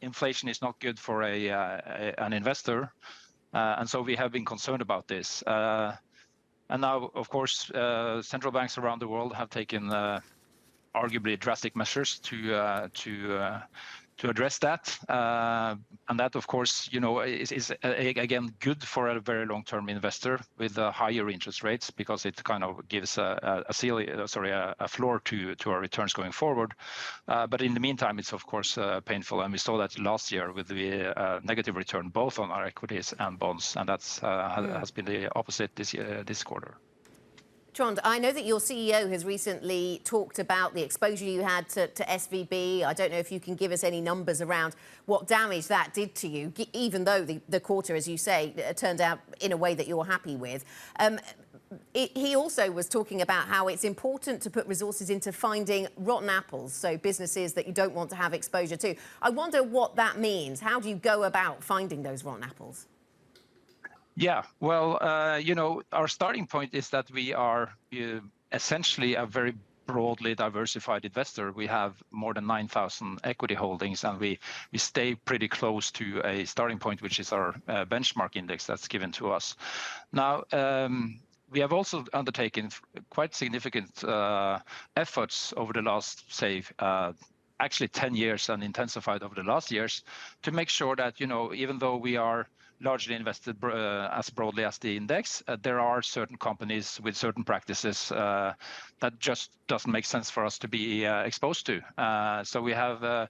[SPEAKER 15] inflation is not good for an investor, and so we have been concerned about this. And now, of course, central banks around the world have taken arguably drastic measures to address that. And that, of course, is again good for a very long-term investor with higher interest rates, because it kind of gives a floor to our returns going forward. But in the meantime, it's of course painful, and we saw that last year with the negative return both on our equities and bonds, and that's has been the opposite this quarter.
[SPEAKER 26] Trond, I know that your CEO has recently talked about the exposure you had to SVB. I don't know if you can give us any numbers around what damage that did to you, even though the quarter, as you say, turned out in a way that you're happy with. He also was talking about how it's important to put resources into finding rotten apples, so businesses that you don't want to have exposure to. I wonder what that means. How do you go about finding those rotten apples?
[SPEAKER 15] Yeah, well, our starting point is that we are essentially a very broadly diversified investor. We have more than 9,000 equity holdings, and we stay pretty close to a starting point, which is our benchmark index that's given to us. Now, we have also undertaken quite significant efforts over the last, say, actually 10 years, and intensified over the last years, to make sure that, even though we are largely invested as broadly as the index, there are certain companies with certain practices that just doesn't make sense for us to be exposed to. So we have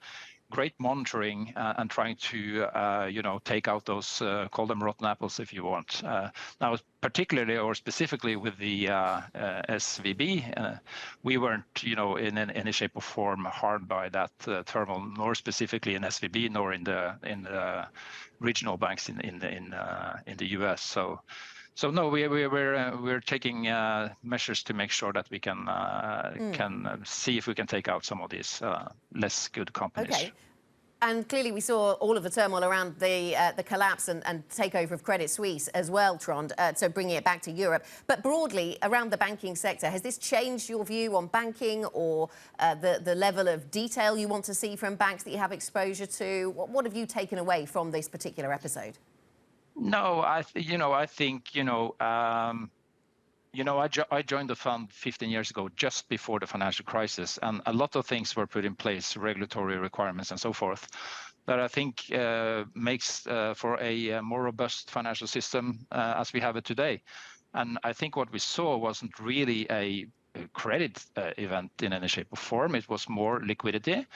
[SPEAKER 15] great monitoring and trying to, take out those, call them rotten apples if you want. Now, particularly or specifically with the SVB, we weren't, in any shape or form harmed by that turmoil, nor specifically in SVB, nor in the regional banks in the U.S. So no, we're taking measures to make sure that we can see if we can take out some of these less good companies.
[SPEAKER 26] Okay. And clearly we saw all of the turmoil around the collapse and takeover of Credit Suisse as well, Trond, so bringing it back to Europe. But broadly, around the banking sector, has this changed your view on banking, or the level of detail you want to see from banks that you have exposure to? What have you taken away from this particular episode?
[SPEAKER 15] No, I think, I joined the fund 15 years ago, just before the financial crisis, and a lot of things were put in place, regulatory requirements and so forth, that I think makes for a more robust financial system as we have it today. And I think what we saw wasn't really a credit event in any shape or form. It was more liquidity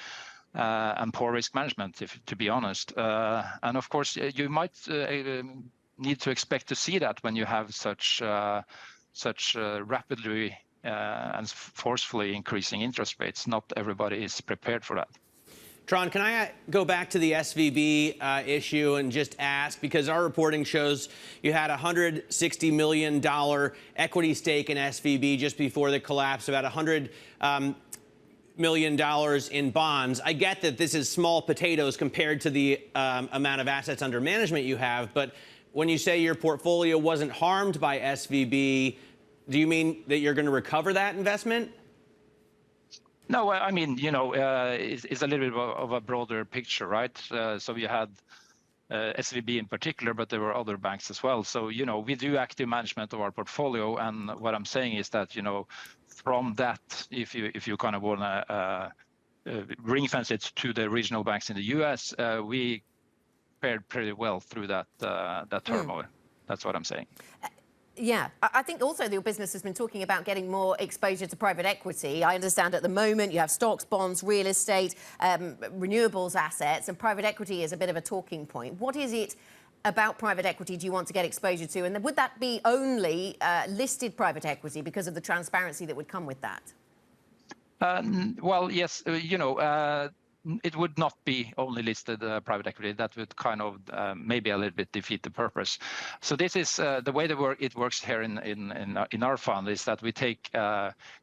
[SPEAKER 15] and poor risk management, to be honest. And of course, you might need to expect to see that when you have such rapidly and forcefully increasing interest rates. Not everybody is prepared for that.
[SPEAKER 4] Trond, can I go back to the SVB issue and just ask, because our reporting shows you had a $160 million equity stake in SVB just before the collapse, about $100 million in bonds. I get that this is small potatoes compared to the amount of assets under management you have, but when you say your portfolio wasn't harmed by SVB, do you mean that you're going to recover that investment?
[SPEAKER 15] No, I mean, it's a little bit of a broader picture, right? So you had SVB in particular, but there were other banks as well. So, we do active management of our portfolio. And what I'm saying is that, from that, if you kind of want to ring fence it to the regional banks in the U.S., we fared pretty well through that turmoil. That's what I'm saying.
[SPEAKER 26] Yeah, I think also your business has been talking about getting more exposure to private equity. I understand at the moment you have stocks, bonds, real estate, renewables assets, and private equity is a bit of a talking point. What is it about private equity do you want to get exposure to? And would that be only listed private equity because of the transparency that would come with that?
[SPEAKER 15] Well, yes, it would not be only listed private equity. That would kind of maybe a little bit defeat the purpose. So this is the way it works here in our fund, is that we take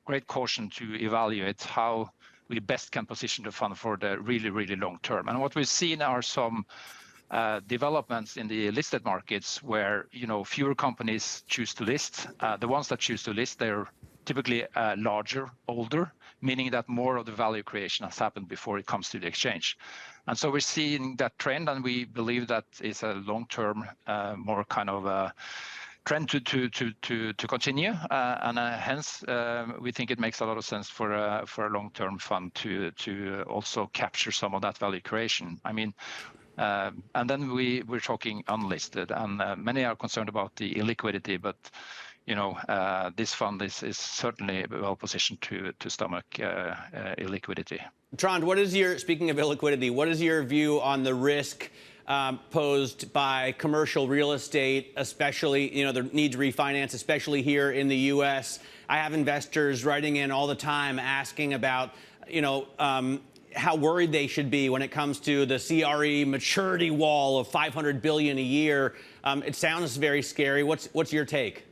[SPEAKER 15] great caution to evaluate how we best can position the fund for the really, really long term. And what we've seen are some developments in the listed markets where fewer companies choose to list. The ones that choose to list, they're typically larger, older, meaning that more of the value creation has happened before it comes to the exchange. And so we're seeing that trend, and we believe that is a long-term, more kind of trend to continue, and hence we think it makes a lot of sense for a long-term fund to also capture some of that value creation. I mean. And then we're talking unlisted, and many are concerned about the illiquidity, but this fund is certainly well positioned to stomach illiquidity.
[SPEAKER 4] Trond, speaking of illiquidity, what is your view on the risk posed by commercial real estate, especially, the need to refinance, especially here in the U.S.? I have investors writing in all the time asking about, how worried they should be when it comes to the CRE maturity wall of $500 billion a year. It sounds very scary. What's your take?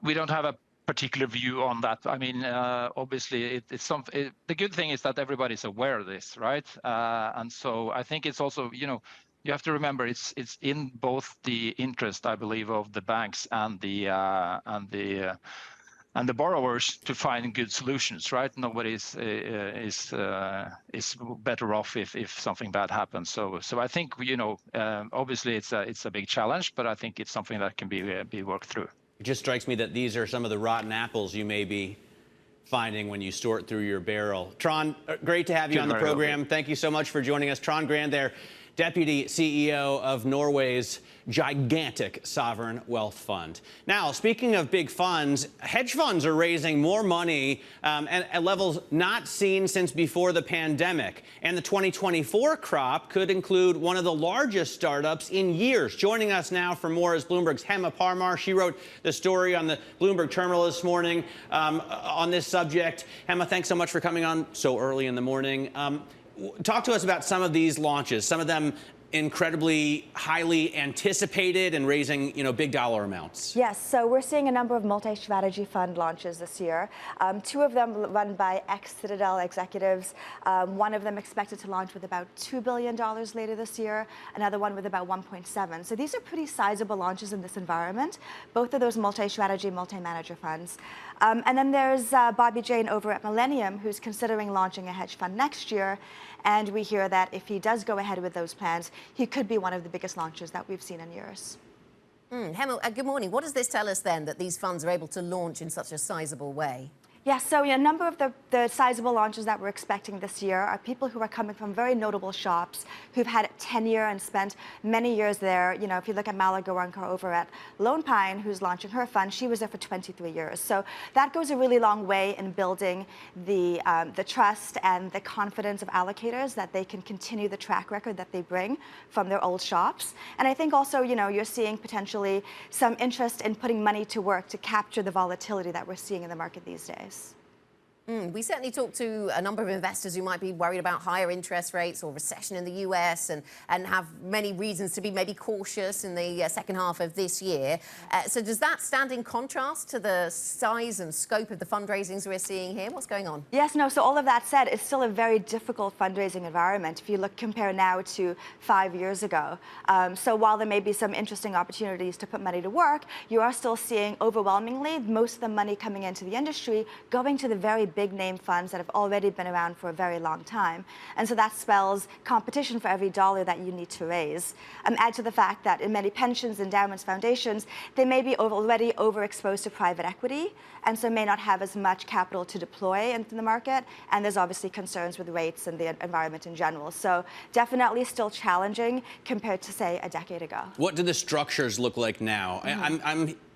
[SPEAKER 15] We don't have a particular view on that. I mean, obviously, the good thing is that everybody's aware of this, right? And so I think it's also, you have to remember it's in both the interest, I believe, of the banks and the borrowers to find good solutions, right? Nobody is better off if something bad happens. So I think obviously it's a big challenge, but I think it's something that can be worked through.
[SPEAKER 4] It just strikes me that these are some of the rotten apples you may be finding when you sort through your barrel. Trond, great to have you on the program. Thank you so much for joining us. Trond Grande there, Deputy CEO of Norway's gigantic sovereign wealth fund. Now, speaking of big funds, hedge funds are raising more money at levels not seen since before the pandemic. And the 2024 crop could include one of the largest startups in years. Joining us now for more is Bloomberg's Hema Parmar. She wrote the story on the Bloomberg terminal this morning on this subject. Hema, thanks so much for coming on so early in the morning. Talk to us about some of these launches, some of them incredibly highly anticipated and raising, big dollar amounts.
[SPEAKER 16] Yes, so we're seeing a number of multi-strategy fund launches this year. Two of them run by ex-Citadel executives. One of them expected to launch with about $2 billion later this year, another one with about 1.7. So these are pretty sizable launches in this environment, both of those multi-strategy, multi-manager funds. And then there's Bobby Jane over at Millennium, who's considering launching a hedge fund next year. And we hear that if he does go ahead with those plans, he could be one of the biggest launches that we've seen in years.
[SPEAKER 26] Hema, good morning. What does this tell us then, that these funds are able to launch in such a sizable way?
[SPEAKER 16] Yeah, so a number of the sizable launches that we're expecting this year are people who are coming from very notable shops who've had tenure and spent many years there. If you look at Mala Gorankar over at Lone Pine, who's launching her fund, she was there for 23 years. So that goes a really long way in building the trust and the confidence of allocators that they can continue the track record that they bring from their old shops. And I think also, you're seeing potentially some interest in putting money to work to capture the volatility that we're seeing in the market these days.
[SPEAKER 26] We certainly talked to a number of investors who might be worried about higher interest rates or recession in the US and have many reasons to be maybe cautious in the second half of this year. So does that stand in contrast to the size and scope of the fundraisings we're seeing here? What's going on?
[SPEAKER 16] Yes, no, so all of that said, it's still a very difficult fundraising environment if you compare now to 5 years ago. So while there may be some interesting opportunities to put money to work, you are still seeing overwhelmingly most of the money coming into the industry going to the very big name funds that have already been around for a very long time. And so that spells competition for every dollar that you need to raise. Add to the fact that in many pensions, endowments, foundations, they may be already overexposed to private equity, and so may not have as much capital to deploy into the market. And there's obviously concerns with rates and the environment in general. So definitely still challenging compared to, say, a decade ago.
[SPEAKER 4] What do the structures look like now?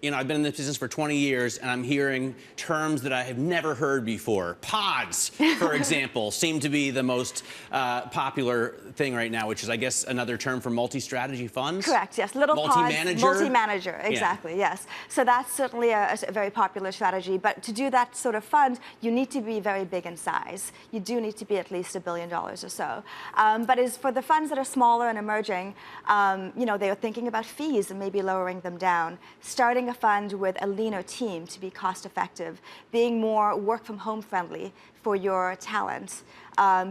[SPEAKER 4] I've been in this business for 20 years, and I'm hearing terms that I have never heard before. Pods, for example, seem to be the most popular thing right now, which is, I guess, another term for multi-strategy funds?
[SPEAKER 16] Correct, yes. Little
[SPEAKER 4] multi-manager?
[SPEAKER 16] Pods. Multi-manager, exactly, yes. So that's certainly a very popular strategy. But to do that sort of fund, you need to be very big in size. You do need to be at least $1 billion or so. But as for the funds that are smaller and emerging, they are thinking about fees and maybe lowering them down. Starting a fund with a leaner team to be cost effective, being more work from home friendly for your talent,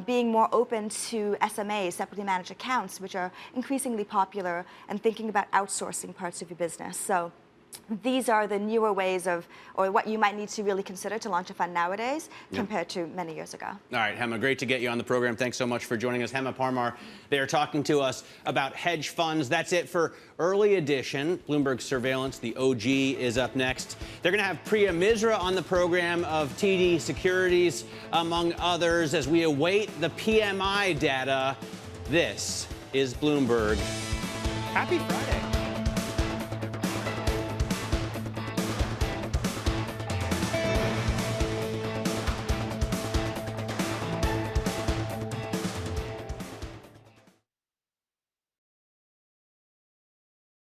[SPEAKER 16] being more open to SMAs, separately managed accounts, which are increasingly popular, and thinking about outsourcing parts of your business. So these are the newer ways of, or what you might need to really consider to launch a fund nowadays compared to many years ago.
[SPEAKER 4] All right, Hema, great to get you on the program. Thanks so much for joining us. Hema Parmar, they are talking to us about hedge funds. That's it for early edition. Bloomberg Surveillance, the OG, is up next. They're going to have Priya Misra on the program of TD Securities, among others, as we await the PMI data. This is Bloomberg. Happy Friday.